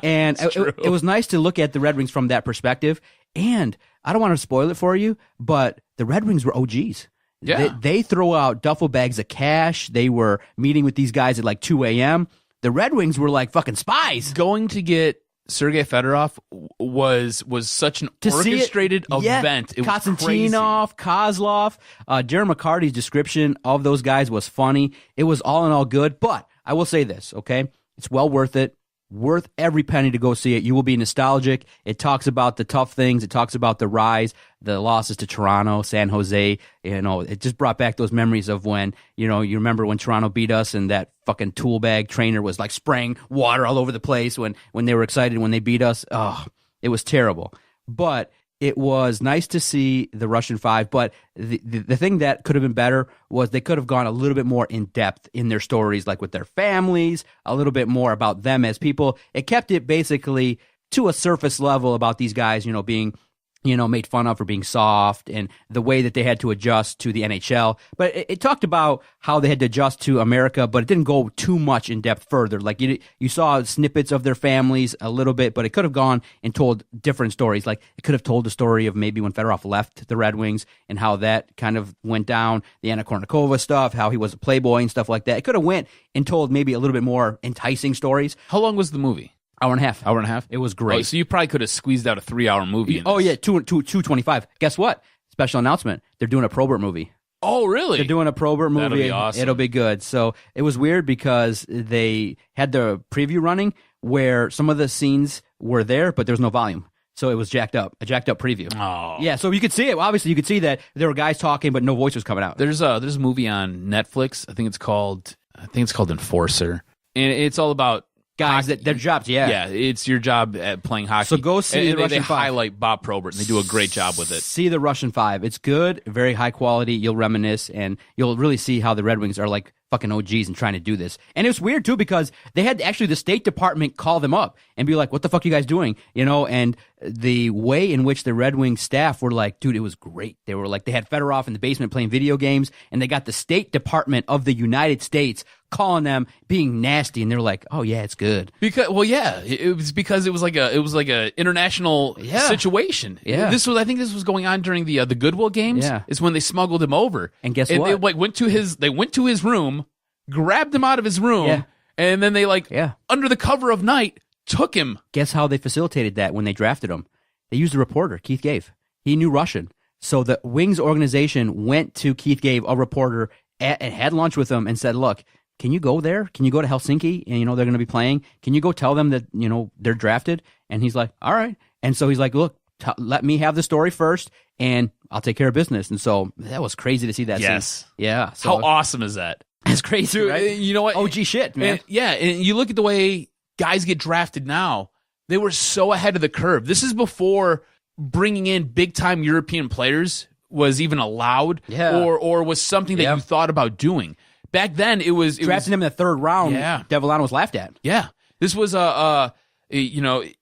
And it was nice to look at the Red Wings from that perspective. And I don't want to spoil it for you, but the Red Wings were OGs. Yeah. They throw out duffel bags of cash. They were meeting with these guys at 2 a.m. The Red Wings were like fucking spies. Going to get Sergei Fedorov was such an orchestrated event. It was crazy. Konstantinov, Kozlov, Darren McCarty's description of those guys was funny. It was all in all good, but I will say this, okay? It's well worth it. Worth every penny to go see it. You will be nostalgic. It talks about the tough things. It talks about the rise, the losses to Toronto, San Jose. It just brought back those memories of when, you remember when Toronto beat us and that fucking tool bag trainer was spraying water all over the place when they were excited when they beat us. Oh, it was terrible. But it was nice to see the Russian 5, but the thing that could have been better was they could have gone a little bit more in depth in their stories, with their families, a little bit more about them as people. It kept it basically to a surface level about these guys, being made fun of for being soft and the way that they had to adjust to the NHL. But it talked about how they had to adjust to America, but it didn't go too much in depth further. You saw snippets of their families a little bit, but it could have gone and told different stories. It could have told the story of maybe when Fedorov left the Red Wings and how that kind of went down, the Anna Kournikova stuff, how he was a playboy and stuff like that. It could have went and told maybe a little bit more enticing stories. How long was the movie? Hour and a half. Hour and a half? It was great. Oh, so you probably could have squeezed out a 3-hour movie. Oh, yeah, 225. Guess what? Special announcement. They're doing a Probert movie. Oh, really? They're doing a Probert movie. That'll be awesome. It'll be good. So it was weird because they had the preview running where some of the scenes were there, but there was no volume. So it was a jacked up preview. Oh. Yeah, so you could see it. Obviously, you could see that there were guys talking, but no voice was coming out. There's a movie on Netflix. I think it's called Enforcer. And it's all about guys that their jobs, yeah, it's your job at playing hockey. So go see the Russian They 5. highlight Bob Probert, and they do a great job with it. See the Russian 5. It's good, very high quality. You'll reminisce, and you'll really see how the Red Wings are fucking OGs and trying to do this. And it was weird, too, because they had actually the State Department call them up and be like, what the fuck are you guys doing? And the way in which the Red Wings staff were like, dude, it was great. They were they had Fedorov in the basement playing video games, and they got the State Department of the United States calling them being nasty, and they're like, oh yeah, it's good. Because it was because it was like a international situation. Yeah. I think this was going on during the Goodwill games. Yeah. Is when they smuggled him over. And guess what? They went to his room, grabbed him out of his room, and then they under the cover of night took him. Guess how they facilitated that when they drafted him? They used a reporter, Keith Gave. He knew Russian. So the Wings organization went to Keith Gave, a reporter, and had lunch with him and said, look, can you go there? Can you go to Helsinki? And, they're going to be playing. Can you go tell them that, they're drafted? And he's like, all right. And so he's like, look, let me have the story first, and I'll take care of business. And so that was crazy to see that Yes. scene. Yeah. So How awesome is that? That's crazy, Dude, right? You know what? OG shit, man. And you look at the way guys get drafted now. They were so ahead of the curve. This is before bringing in big-time European players was even allowed or was something that you thought about doing. Back then, it was drafting him in the third round. Yeah, Devellano was laughed at. Yeah, this was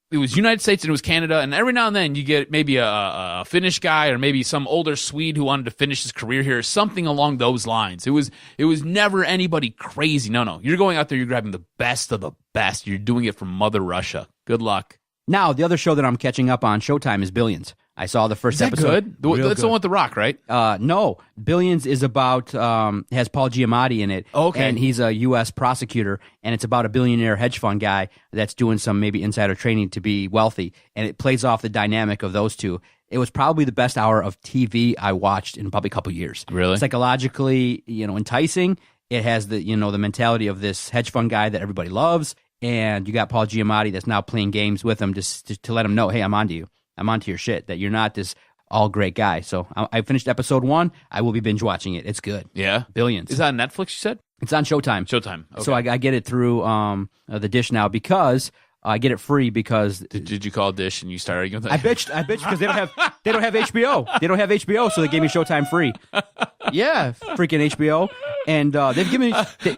it was United States and it was Canada, and every now and then you get maybe a Finnish guy or maybe some older Swede who wanted to finish his career here, something along those lines. It was never anybody crazy. No, you're going out there, you're grabbing the best of the best. You're doing it from Mother Russia. Good luck. Now, the other show that I'm catching up on Showtime is Billions. I saw the first episode. Good? That's the one with The Rock, right? No. Billions is about, has Paul Giamatti in it. Okay. And he's a U.S. prosecutor, and it's about a billionaire hedge fund guy that's doing some maybe insider trading to be wealthy, and it plays off the dynamic of those two. It was probably the best hour of TV I watched in probably a couple years. Really? Psychologically, enticing. It has the, the mentality of this hedge fund guy that everybody loves, and you got Paul Giamatti that's now playing games with him just to let him know, hey, I'm onto you. I'm onto your shit, that you're not this all great guy. So I finished episode 1. I will be binge watching it. It's good. Yeah. Billions. Is that on Netflix, you said? It's on Showtime. Showtime. Okay. So I get it through the Dish now because I get it free because Did you call Dish and you started arguing with I them? bitched because they don't have HBO. They don't have HBO, so they gave me Showtime free. Yeah, freaking HBO, and they've given me.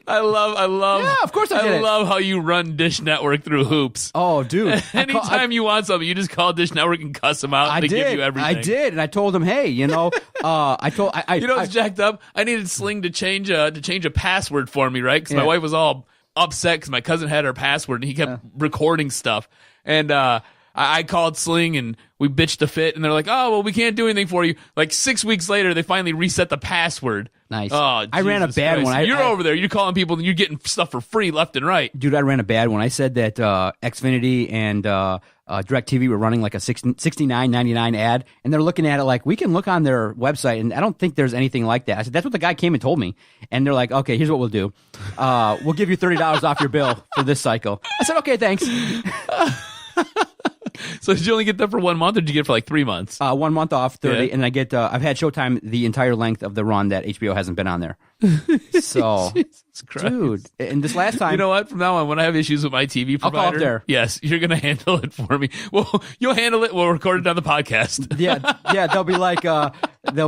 I love. Yeah, of course I did it. love how you run Dish Network through hoops. Oh, dude! Anytime you want something, you just call Dish Network and cuss them out. They give you everything. I did, and I told them, hey, you know, What's jacked up? I needed Sling to change a password for me, right? Because my wife was all upset because my cousin had her password and he kept recording stuff. And I called Sling and we bitched a fit and they're like, oh, well, we can't do anything for you. Like 6 weeks later, they finally reset the password. Nice. Oh, I ran a Jesus bad Christ. one. You're over there. You're calling people and you're getting stuff for free left and right. Dude, I ran a bad one. I said that Xfinity and DirecTV were running like a $69.99 ad, and they're looking at it like, we can look on their website, and I don't think there's anything like that. I said, that's what the guy came and told me. And they're like, okay, here's what we'll do. We'll give you $30 off your bill for this cycle. I said, okay, thanks. So did you only get that for 1 month, or did you get it for like 3 months? 1 month off, 30, Yeah. and I get. I've had Showtime the entire length of the run that HBO hasn't been on there. So, Jesus Christ. dude, and this last time, You know what? From now on, when I have issues with my TV I'll provider, call up there. Yes, you're going to handle it for me. Well, you'll handle it. We'll record it on the podcast. yeah, they'll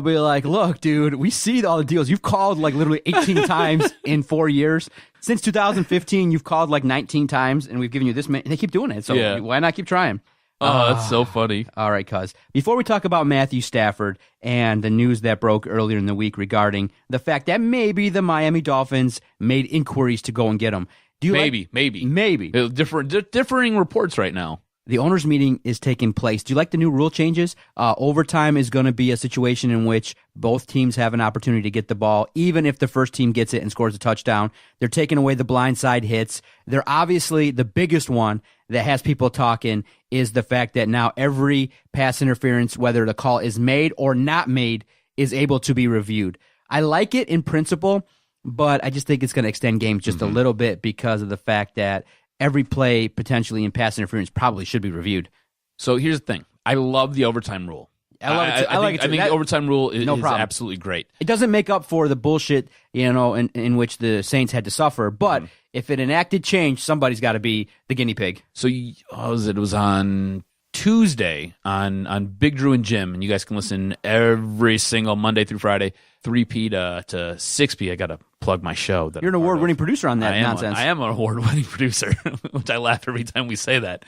be like, look, dude, we see all the deals. You've called like literally 18 times in 4 years. Since 2015, you've called like 19 times, and we've given you this many. And they keep doing it, so Yeah. why not keep trying? Oh, that's so funny. All right, cuz. Before we talk about Matthew Stafford and the news that broke earlier in the week regarding the fact that maybe the Miami Dolphins made inquiries to go and get him. Do you Maybe. Differing reports right now. The owners' meeting is taking place. Do you like the new rule changes? Overtime is going to be a situation in which both teams have an opportunity to get the ball, even if the first team gets it and scores a touchdown. They're taking away the blindside hits. They're obviously the biggest one that has people talking is the fact that now every pass interference, whether the call is made or not made, is able to be reviewed. I like it in principle, but I just think it's going to extend games just a little bit because of the fact that every play potentially in pass interference probably should be reviewed. So here's the thing. I love the overtime rule. I love it too. I think the overtime rule is problem. absolutely great. It doesn't make up for the bullshit, in which the Saints had to suffer, but if it enacted change, somebody's got to be the guinea pig. So what was it? It was on Tuesday on Big Drew and Jim, and you guys can listen every single Monday through Friday, 3P to 6P. I got to plug my show. You're an award-winning producer on that nonsense. I am an award-winning producer, which I laugh every time we say that.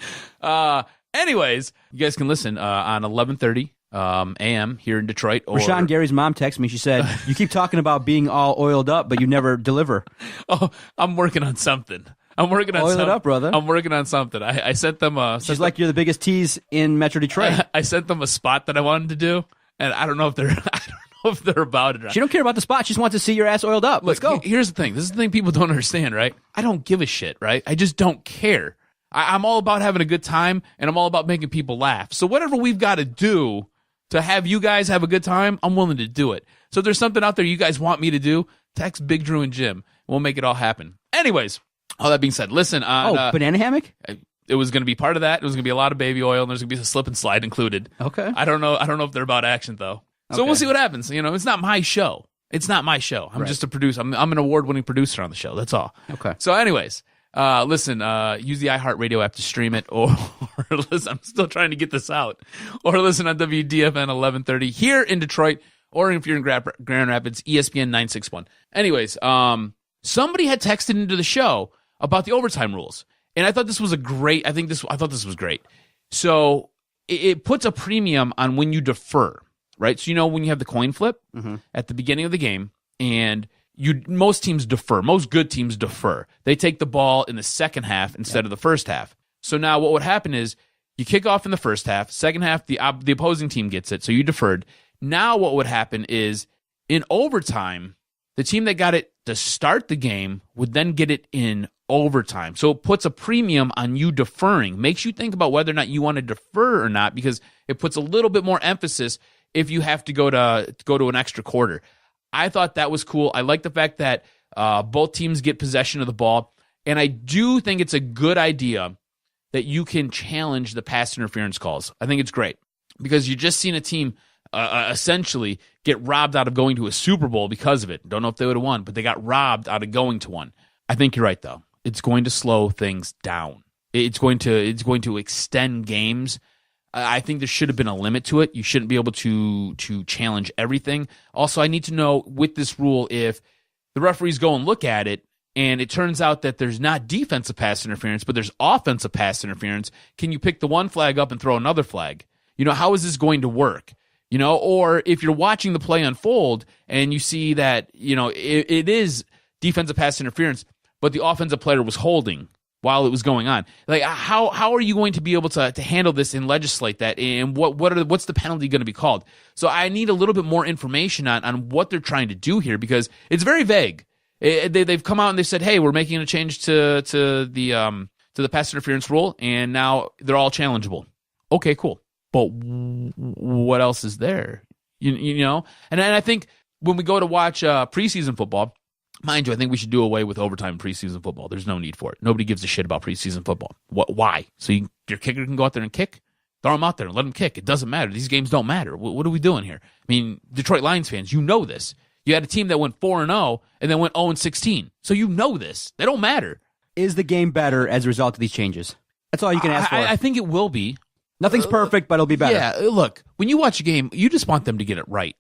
Anyways, you guys can listen on 11:30 a.m. here in Detroit. Or Rashawn Gary's mom texted me. She said, you keep talking about being all oiled up, but you never deliver. Oh, I'm working on something. Oil it up, brother. I'm working on something. I sent them She's like, you're the biggest tease in Metro Detroit. I sent them a spot that I wanted to do, and I don't know if they're about it or not. She don't care about the spot. She just wants to see your ass oiled up. Let's go. Here's the thing. This is the thing people don't understand, right? I don't give a shit, right? I just don't care. I'm all about having a good time, and I'm all about making people laugh. So whatever we've got to do to have you guys have a good time, I'm willing to do it. So if there's something out there you guys want me to do, text Big Drew and Jim. We'll make it all happen. Anyways, all that being said, listen. Banana hammock? It was going to be part of that. It was going to be a lot of baby oil, and there's going to be a slip and slide included. Okay. I don't know if they're about action, though. So Okay. we'll see what happens. It's not my show. It's not my show. I'm just a producer. I'm an award-winning producer on the show. That's all. Okay. So anyways, listen, use the iHeartRadio app to stream it, or listen, I'm still trying to get this out, or listen on WDFN 1130 here in Detroit, or if you're in Grand Rapids, ESPN 961. Anyways, somebody had texted into the show about the overtime rules, and I thought this was I thought this was great. So it puts a premium on when you defer, right? So when you have the coin flip at the beginning of the game, and most teams defer. Most good teams defer. They take the ball in the second half instead of the first half. So now what would happen is you kick off in the first half, second half the opposing team gets it, so you deferred. Now what would happen is in overtime, the team that got it to start the game would then get it in overtime. So it puts a premium on you deferring, makes you think about whether or not you want to defer or not, because it puts a little bit more emphasis if you have to go to an extra quarter. I thought that was cool. I like the fact that both teams get possession of the ball, and I do think it's a good idea that you can challenge the pass interference calls. I think it's great because you're just seeing a team essentially get robbed out of going to a Super Bowl because of it. Don't know if they would have won, but they got robbed out of going to one. I think you're right, though. It's going to slow things down. It's going to extend games. I think there should have been a limit to it. You shouldn't be able to challenge everything. Also, I need to know with this rule, if the referees go and look at it and it turns out that there's not defensive pass interference, but there's offensive pass interference, can you pick the one flag up and throw another flag? How is this going to work? Or if you're watching the play unfold and you see that, it is defensive pass interference, but the offensive player was holding while it was going on. Like, how are you going to be able to handle this and legislate that? And what's the penalty going to be called? So I need a little bit more information on what they're trying to do here, because it's very vague. They've come out and they said, hey, we're making a change to the pass interference rule, and now they're all challengeable. Okay, cool. But what else is there? And I think when we go to watch preseason football, mind you, I think we should do away with overtime in preseason football. There's no need for it. Nobody gives a shit about preseason football. Why? So your kicker can go out there and kick? Throw him out there and let him kick. It doesn't matter. These games don't matter. What are we doing here? I mean, Detroit Lions fans, you know this. You had a team that went 4-0 and then went 0-16. So you know this. They don't matter. Is the game better as a result of these changes? That's all you can ask for. I think it will be. Nothing's perfect, but it'll be better. Yeah, look, when you watch a game, you just want them to get it right?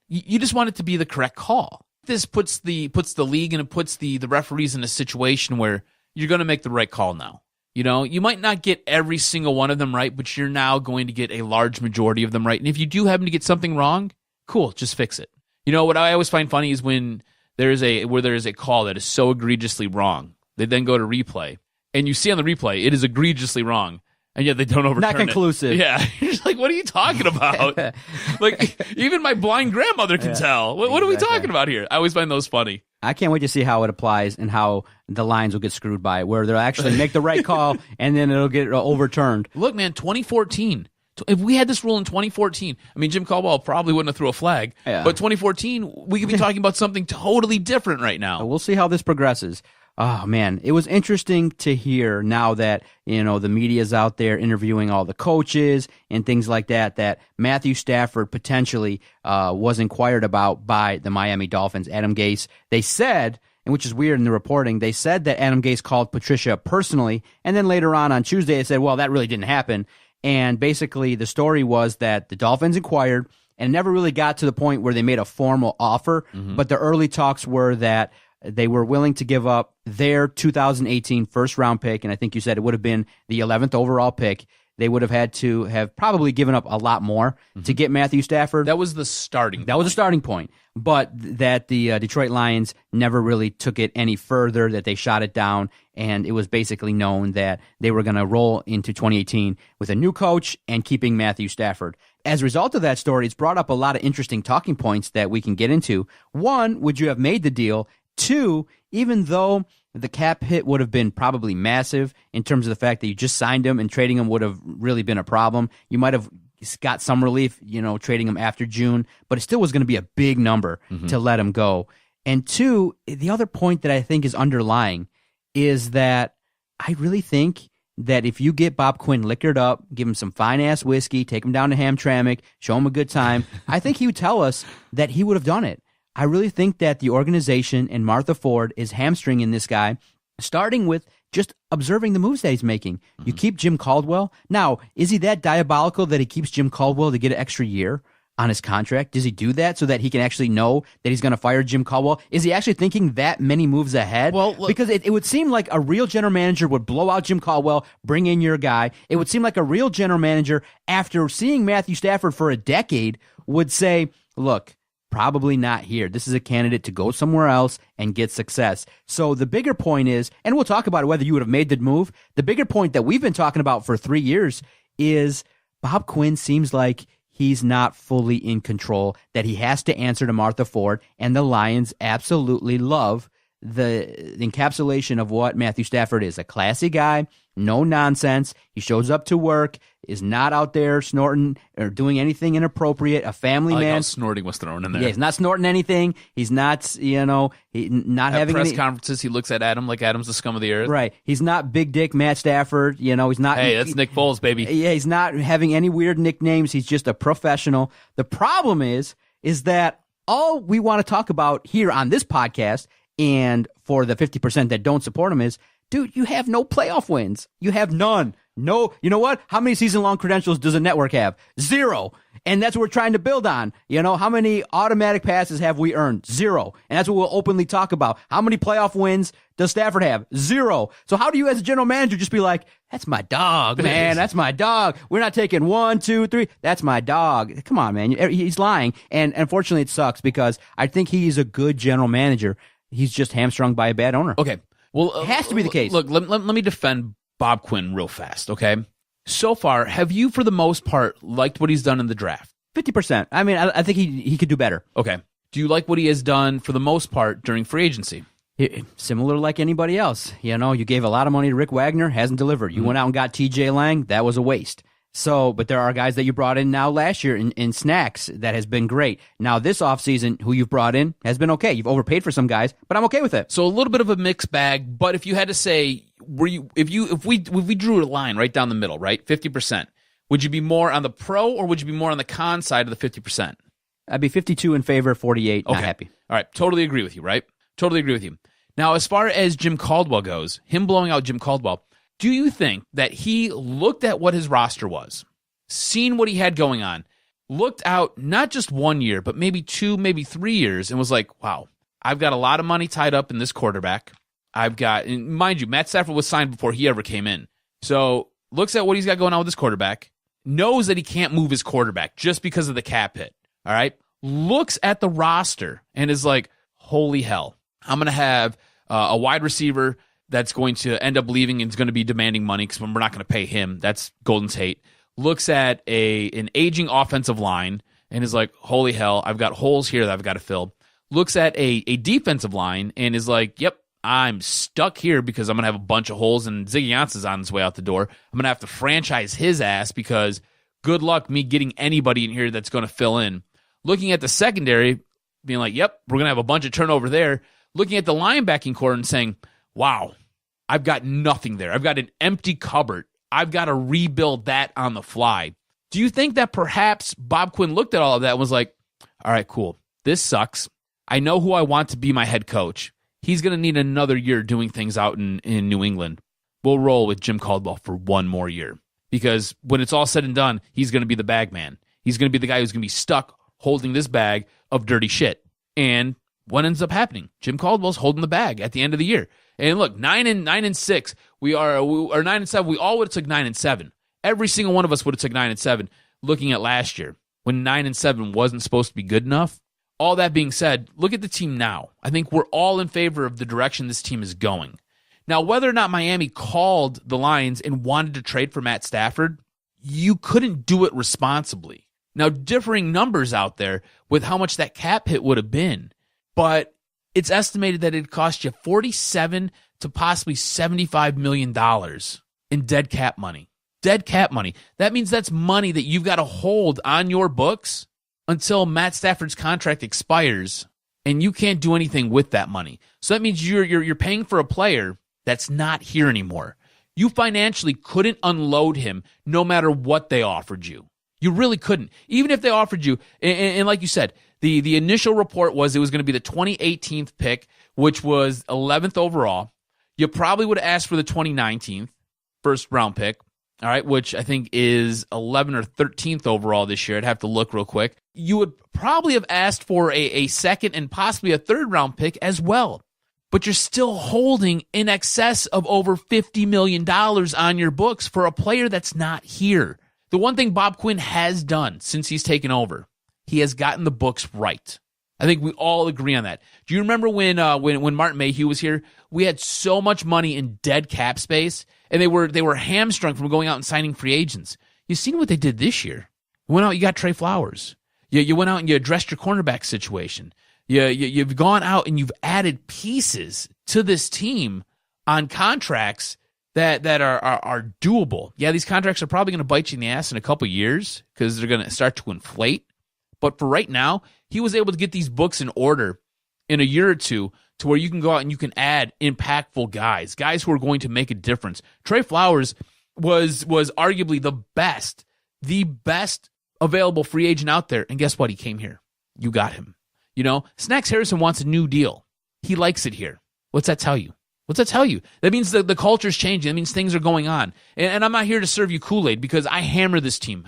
You just want it to be the correct call. This puts the league and it puts the referees in a situation where you're going to make the right call now. You might not get every single one of them right, but you're now going to get a large majority of them right. And if you do happen to get something wrong, cool, just fix it. What I always find funny is when there is a call that is so egregiously wrong, they then go to replay, and you see on the replay it is egregiously wrong, and yet they don't overturn it. Not conclusive. Yeah, you're just like, what are you talking about? Like, even my blind grandmother can tell. What are we talking about here? I always find those funny. I can't wait to see how it applies and how the Lions will get screwed by it, where they'll actually make the right call and then it'll get overturned. Look, man, 2014. If we had this rule in 2014, I mean, Jim Caldwell probably wouldn't have threw a flag. Yeah. But 2014, we could be talking about something totally different right now. We'll see how this progresses. Oh, man, it was interesting to hear now that, the media's out there interviewing all the coaches and things like that Matthew Stafford potentially was inquired about by the Miami Dolphins. Adam Gase, they said, and which is weird in the reporting, they said that Adam Gase called Patricia personally, and then later on Tuesday they said, well, that really didn't happen. And basically the story was that the Dolphins inquired and never really got to the point where they made a formal offer, but the early talks were that they were willing to give up their 2018 first-round pick, and I think you said it would have been the 11th overall pick. They would have had to have probably given up a lot more to get Matthew Stafford. That was the starting point. That was the starting point. But that the Detroit Lions never really took it any further, that they shot it down, and it was basically known that they were going to roll into 2018 with a new coach and keeping Matthew Stafford. As a result of that story, it's brought up a lot of interesting talking points that we can get into. One, would you have made the deal? Two, even though the cap hit would have been probably massive in terms of the fact that you just signed him and trading him would have really been a problem, you might have got some relief, trading him after June, but it still was going to be a big number to let him go. And two, the other point that I think is underlying is that I really think that if you get Bob Quinn liquored up, give him some fine-ass whiskey, take him down to Hamtramck, show him a good time, I think he would tell us that he would have done it. I really think that the organization and Martha Ford is hamstringing this guy, starting with just observing the moves that he's making. You keep Jim Caldwell. Now, is he that diabolical that he keeps Jim Caldwell to get an extra year on his contract? Does he do that so that he can actually know that he's going to fire Jim Caldwell? Is he actually thinking that many moves ahead? Well, look, because it would seem like a real general manager would blow out Jim Caldwell, bring in your guy. It would seem like a real general manager, after seeing Matthew Stafford for a decade, would say, look, probably not here. This is a candidate to go somewhere else and get success. So the bigger point is, and we'll talk about whether you would have made the move, the bigger point that we've been talking about for 3 years is Bob Quinn seems like he's not fully in control, that he has to answer to Martha Ford, and the Lions absolutely love the encapsulation of what Matthew Stafford is. A classy guy, no nonsense. He shows up to work, is not out there snorting or doing anything inappropriate. A family I like man. how snorting was thrown in there. Yeah, he's not snorting anything. He's not, not At having press any, conferences, he looks at Adam like Adam's the scum of the earth. right. He's not big dick Matt Stafford. He's not. Hey, that's Nick Foles, baby. Yeah, he's not having any weird nicknames. He's just a professional. The problem is that all we want to talk about here on this podcast, and for the 50% that don't support him, is, dude, you have no playoff wins. You have none. No, you know what? How many season-long credentials does a network have? 0. And that's what we're trying to build on. How many automatic passes have we earned? 0. And that's what we'll openly talk about. How many playoff wins does Stafford have? 0. So how do you as a general manager just be like, that's my dog, man. That's my dog. We're not taking 1, 2, 3. That's my dog. Come on, man. He's lying. And unfortunately, it sucks because I think he's a good general manager. He's just hamstrung by a bad owner. Okay. Well, it has to be the case. Look, let me defend Bob Quinn real fast, okay? So far, have you, for the most part, liked what he's done in the draft? 50%. I mean, I think he could do better. Okay. Do you like what he has done, for the most part, during free agency? Similar like anybody else. You gave a lot of money to Rick Wagner, hasn't delivered. You went out and got TJ Lang, that was a waste. So, but there are guys that you brought in now last year in Snacks that has been great. Now this offseason, who you've brought in has been okay. You've overpaid for some guys, but I'm okay with it. So a little bit of a mixed bag, but if you had to say, if we drew a line right down the middle, right, 50%, would you be more on the pro or would you be more on the con side of the 50%? I'd be 52 in favor, 48 not happy. All right, totally agree with you, right? Totally agree with you. Now, as far as Jim Caldwell goes, him blowing out Jim Caldwell, do you think that he looked at what his roster was, seen what he had going on, looked out not just 1 year, but maybe 2, maybe 3 years, and was like, wow, I've got a lot of money tied up in this quarterback. And mind you, Matt Stafford was signed before he ever came in. So looks at what he's got going on with this quarterback, knows that he can't move his quarterback just because of the cap hit, all right? Looks at the roster and is like, holy hell, I'm going to have a wide receiver that's going to end up leaving and is going to be demanding money because we're not going to pay him. That's Golden Tate. Looks at an aging offensive line and is like, holy hell, I've got holes here that I've got to fill. Looks at a defensive line and is like, yep, I'm stuck here because I'm going to have a bunch of holes and Ziggy Ansah's on his way out the door. I'm going to have to franchise his ass because good luck me getting anybody in here that's going to fill in. Looking at the secondary, being like, yep, we're going to have a bunch of turnover there. Looking at the linebacking core and saying, wow, I've got nothing there. I've got an empty cupboard. I've got to rebuild that on the fly. Do you think that perhaps Bob Quinn looked at all of that and was like, all right, cool. This sucks. I know who I want to be my head coach. He's going to need another year doing things out in New England. We'll roll with Jim Caldwell for 1 more year because when it's all said and done, he's going to be the bag man. He's going to be the guy who's going to be stuck holding this bag of dirty shit. And what ends up happening? Jim Caldwell's holding the bag at the end of the year. And look, 9-6, we are 9-7. We all would have took 9-7. Every single one of us would have took 9-7. Looking at last year, when 9-7 wasn't supposed to be good enough. All that being said, look at the team now. I think we're all in favor of the direction this team is going. Now, whether or not Miami called the Lions and wanted to trade for Matt Stafford, you couldn't do it responsibly. Now, differing numbers out there with how much that cap hit would have been, but it's estimated that it cost you $47 to possibly $75 million in dead cap money. Dead cap money. That means that's money that you've got to hold on your books until Matt Stafford's contract expires, and you can't do anything with that money. So that means you're paying for a player that's not here anymore. You financially couldn't unload him no matter what they offered you. You really couldn't. Even if they offered you, and like you said, the initial report was it was going to be the 2018 pick, which was 11th overall. You probably would have asked for the 2019 first round pick, all right, which I think is 11th or 13th overall this year. I'd have to look real quick. You would probably have asked for a second and possibly a third round pick as well. But you're still holding in excess of over $50 million on your books for a player that's not here. The one thing Bob Quinn has done since he's taken over, he has gotten the books right. I think we all agree on that. Do you remember when Martin Mayhew was here? We had so much money in dead cap space, and they were hamstrung from going out and signing free agents. You've seen what they did this year. You went out, you got Trey Flowers. You went out and you addressed your cornerback situation. You've gone out and you've added pieces to this team on contracts that are doable. Yeah, these contracts are probably going to bite you in the ass in a couple years because they're going to start to inflate. But for right now, he was able to get these books in order in a year or two to where you can go out and you can add impactful guys who are going to make a difference. Trey Flowers was arguably the best available free agent out there. And guess what? He came here. You got him. Snacks Harrison wants a new deal. He likes it here. What's that tell you? That means the culture's changing. That means things are going on. And I'm not here to serve you Kool-Aid because I hammer this team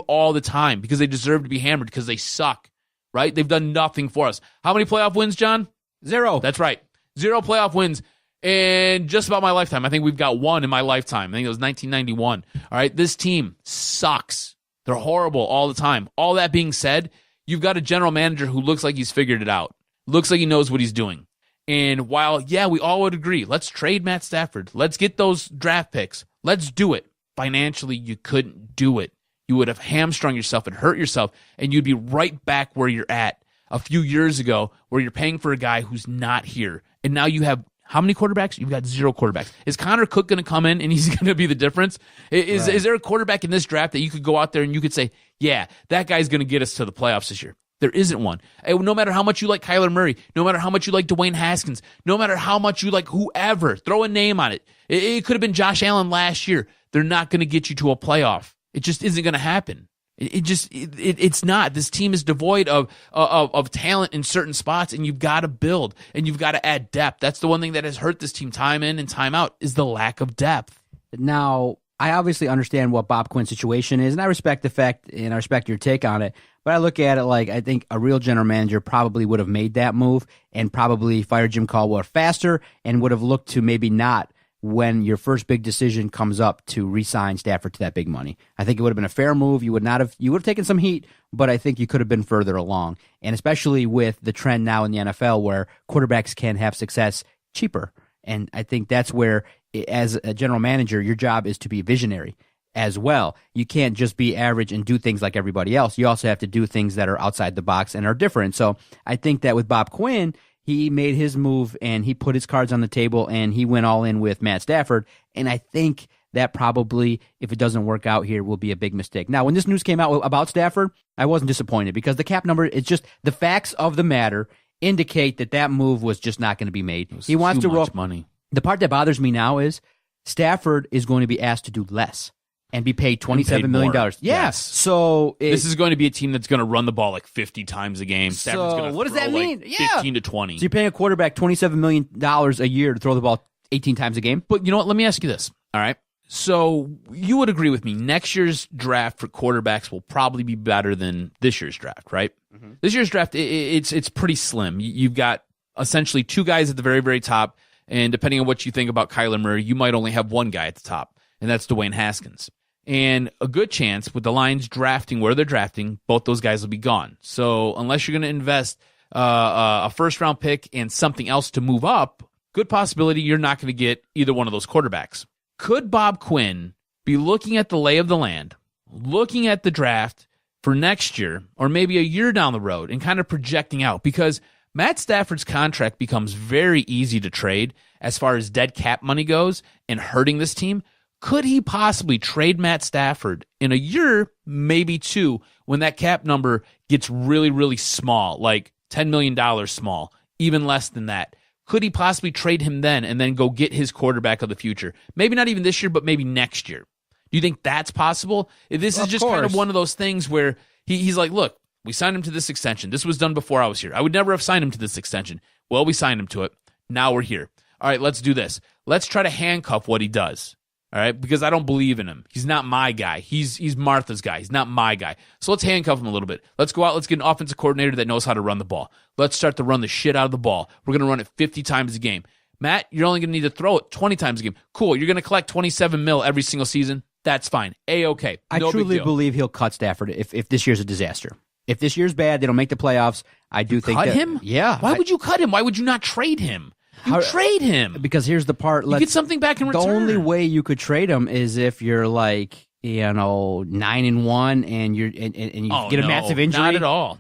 all the time because they deserve to be hammered because they suck, right? They've done nothing for us. How many playoff wins, John? 0. That's right. 0 playoff wins in just about my lifetime. I think we've got 1 in my lifetime. I think it was 1991. All right, this team sucks. They're horrible all the time. All that being said, you've got a general manager who looks like he's figured it out. Looks like he knows what he's doing. And while, yeah, we all would agree, let's trade Matt Stafford. Let's get those draft picks. Let's do it. Financially, you couldn't do it. You would have hamstrung yourself and hurt yourself, and you'd be right back where you're at a few years ago where you're paying for a guy who's not here. And now you have how many quarterbacks? You've got 0 quarterbacks. Is Connor Cook going to come in and he's going to be the difference? Is there a quarterback in this draft that you could go out there and you could say, yeah, that guy's going to get us to the playoffs this year? There isn't one. No matter how much you like Kyler Murray, no matter how much you like Dwayne Haskins, no matter how much you like whoever, throw a name on it. It could have been Josh Allen last year. They're not going to get you to a playoff. It just isn't going to happen. It's not. This team is devoid of talent in certain spots, and you've got to build, and you've got to add depth. That's the one thing that has hurt this team time in and time out is the lack of depth. Now, I obviously understand what Bob Quinn's situation is, and I respect the fact, and I respect your take on it. But I look at it like I think a real general manager probably would have made that move and probably fired Jim Caldwell faster and would have looked to maybe not when your first big decision comes up to re-sign Stafford to that big money. I think it would have been a fair move. You would have taken some heat, but I think you could have been further along. And especially with the trend now in the NFL where quarterbacks can have success cheaper. And I think that's where, as a general manager, your job is to be visionary as well. You can't just be average and do things like everybody else. You also have to do things that are outside the box and are different. So I think that with Bob Quinn, he made his move and he put his cards on the table and he went all in with Matt Stafford. And I think that probably, if it doesn't work out here, will be a big mistake. Now, when this news came out about Stafford, I wasn't disappointed because the cap number, it's just the facts of the matter indicate that move was just not going to be made. He wants to roll money. The part that bothers me now is Stafford is going to be asked to do less and be paid $27 million. Yeah. Yes. So this is going to be a team that's going to run the ball like 50 times a game. Stafford's going to what does that mean? Like 15 to 20. So you're paying a quarterback $27 million a year to throw the ball 18 times a game? But you know what? Let me ask you this. All right. So you would agree with me. Next year's draft for quarterbacks will probably be better than this year's draft, right? Mm-hmm. This year's draft, it's pretty slim. You've got essentially 2 guys at the very, very top. And depending on what you think about Kyler Murray, you might only have 1 guy at the top, and that's Dwayne Haskins. And a good chance with the Lions drafting where they're drafting, both those guys will be gone. So unless you're going to invest a first-round pick and something else to move up, good possibility you're not going to get either one of those quarterbacks. Could Bob Quinn be looking at the lay of the land, looking at the draft for next year or maybe a year down the road and kind of projecting out? Because Matt Stafford's contract becomes very easy to trade as far as dead cap money goes and hurting this team. Could he possibly trade Matt Stafford in a year, maybe 2, when that cap number gets really, really small, like $10 million small, even less than that? Could he possibly trade him then and then go get his quarterback of the future? Maybe not even this year, but maybe next year. Do you think that's possible? This is just kind of one of those things where he's like, look, we signed him to this extension. This was done before I was here. I would never have signed him to this extension. Well, we signed him to it. Now we're here. All right, let's do this. Let's try to handcuff what he does. All right, because I don't believe in him. He's not my guy. He's Martha's guy. He's not my guy. So let's handcuff him a little bit. Let's go out. Let's get an offensive coordinator that knows how to run the ball. Let's start to run the shit out of the ball. We're going to run it 50 times a game. Matt, you're only going to need to throw it 20 times a game. Cool. You're going to collect $27 million every single season. That's fine. A-okay. I truly believe he'll cut Stafford if this year's a disaster. If this year's bad, they don't make the playoffs. I do think cut that, him? Yeah. Why would you cut him? Why would you not trade him? Trade him. Because here's the part. You get something back in return. The only way you could trade him is if you're like, 9-1 and you get a massive injury. Not at all.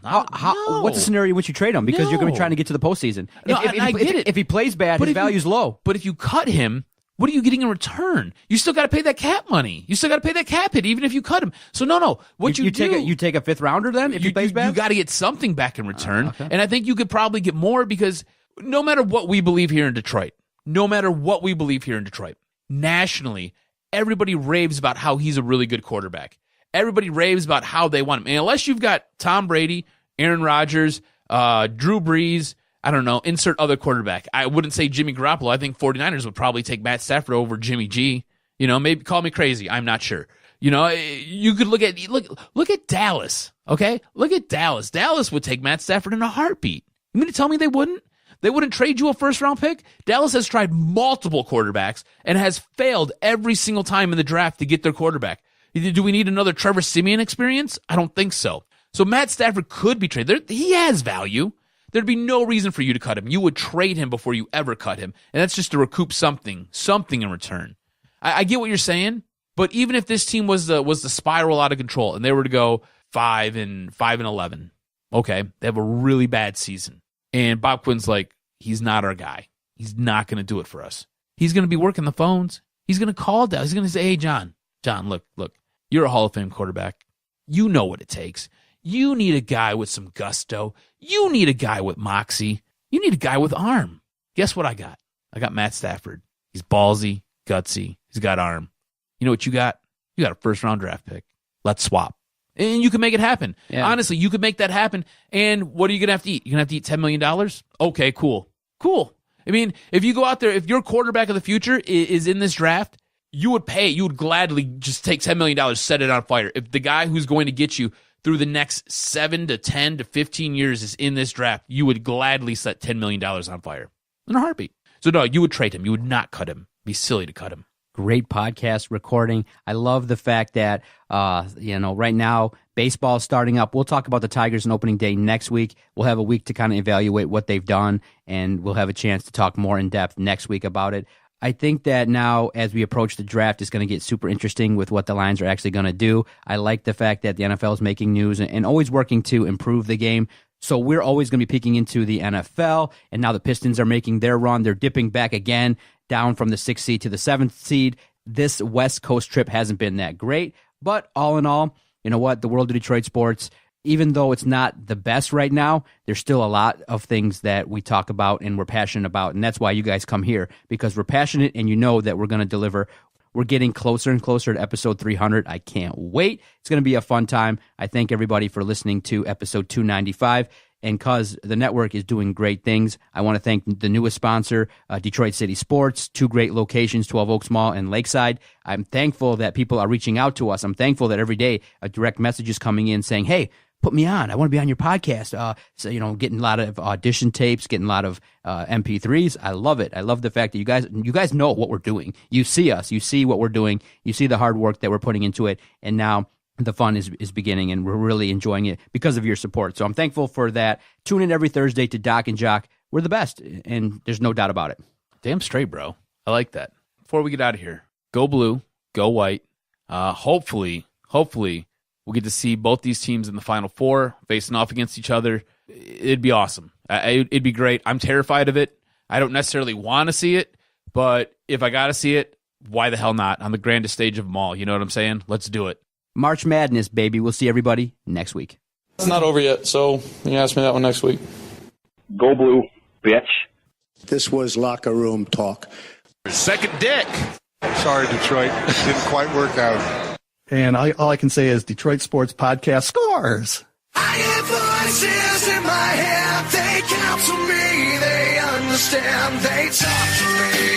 What's the scenario in which you trade him? Because you're going to be trying to get to the postseason. I get it. If he plays bad, his value's low. But if you cut him, What are you getting in return? You still got to pay that cap money. You still got to pay that cap hit, even if you cut him. So no. You take a fifth rounder then if he plays bad? You got to get something back in return. Okay. And I think you could probably get more because no matter what we believe here in Detroit, nationally, everybody raves about how he's a really good quarterback. Everybody raves about how they want him. And unless you've got Tom Brady, Aaron Rodgers, Drew Brees, I don't know, insert other quarterback. I wouldn't say Jimmy Garoppolo. I think 49ers would probably take Matt Stafford over Jimmy G. Maybe call me crazy. I'm not sure. You could look at Dallas, okay? Look at Dallas. Dallas would take Matt Stafford in a heartbeat. You mean to tell me they wouldn't? They wouldn't trade you a first-round pick? Dallas has tried multiple quarterbacks and has failed every single time in the draft to get their quarterback. Do we need another Trevor Siemian experience? I don't think so. So Matt Stafford could be traded. He has value. There'd be no reason for you to cut him. You would trade him before you ever cut him. And that's just to recoup something in return. I get what you're saying, but even if this team was the spiral out of control and they were to go 5-11, okay, they have a really bad season. And Bob Quinn's like, he's not our guy. He's not going to do it for us. He's going to be working the phones. He's going to call down. He's going to say, hey, John, look, you're a Hall of Fame quarterback. You know what it takes. You need a guy with some gusto. You need a guy with moxie. You need a guy with arm. Guess what I got? I got Matt Stafford. He's ballsy, gutsy. He's got arm. You know what you got? You got a first-round draft pick. Let's swap. And you can make it happen. Yeah. Honestly, you could make that happen. And what are you going to have to eat? You're going to have to eat $10 million? Okay, cool. I mean, if you go out there, if your quarterback of the future is in this draft, you would gladly just take $10 million, set it on fire. If the guy who's going to get you through the next 7 to 10 to 15 years is in this draft, you would gladly set $10 million on fire in a heartbeat. So no, you would trade him. You would not cut him. It'd be silly to cut him. Great podcast recording. I love the fact that, right now, baseball is starting up. We'll talk about the Tigers on opening day next week. We'll have a week to kind of evaluate what they've done, and we'll have a chance to talk more in depth next week about it. I think that now, as we approach the draft, it's going to get super interesting with what the Lions are actually going to do. I like the fact that the NFL is making news and always working to improve the game. So we're always going to be peeking into the NFL, and now the Pistons are making their run. They're dipping back again, down from the 6th seed to the 7th seed. This West Coast trip hasn't been that great, but all in all, you know what? The world of Detroit sports, even though it's not the best right now, there's still a lot of things that we talk about and we're passionate about, and that's why you guys come here, because we're passionate and you know that we're going to deliver. We're getting closer and closer to episode 300. I can't wait. It's going to be a fun time. I thank everybody for listening to episode 295. And because the network is doing great things, I want to thank the newest sponsor, Detroit City Sports, 2 great locations, 12 Oaks Mall and Lakeside. I'm thankful that people are reaching out to us. I'm thankful that every day a direct message is coming in saying, hey, put me on. I want to be on your podcast. Getting a lot of audition tapes, getting a lot of MP3s. I love it. I love the fact that you guys know what we're doing. You see us. You see what we're doing. You see the hard work that we're putting into it. And now the fun is beginning, and we're really enjoying it because of your support. So I'm thankful for that. Tune in every Thursday to Doc and Jock. We're the best, and there's no doubt about it. Damn straight, bro. I like that. Before we get out of here, go blue, go white. Hopefully, we'll get to see both these teams in the Final Four facing off against each other. It'd be awesome. It'd be great. I'm terrified of it. I don't necessarily want to see it, but if I got to see it, why the hell not? On the grandest stage of them all. You know what I'm saying? Let's do it. March Madness, baby. We'll see everybody next week. It's not over yet, so you can ask me that one next week. Go blue, bitch. This was locker room talk. Second dick. Sorry, Detroit. Didn't quite work out. And all I can say is Detroit Sports Podcast scores. I have voices in my head. They counsel me. They understand. They talk to me.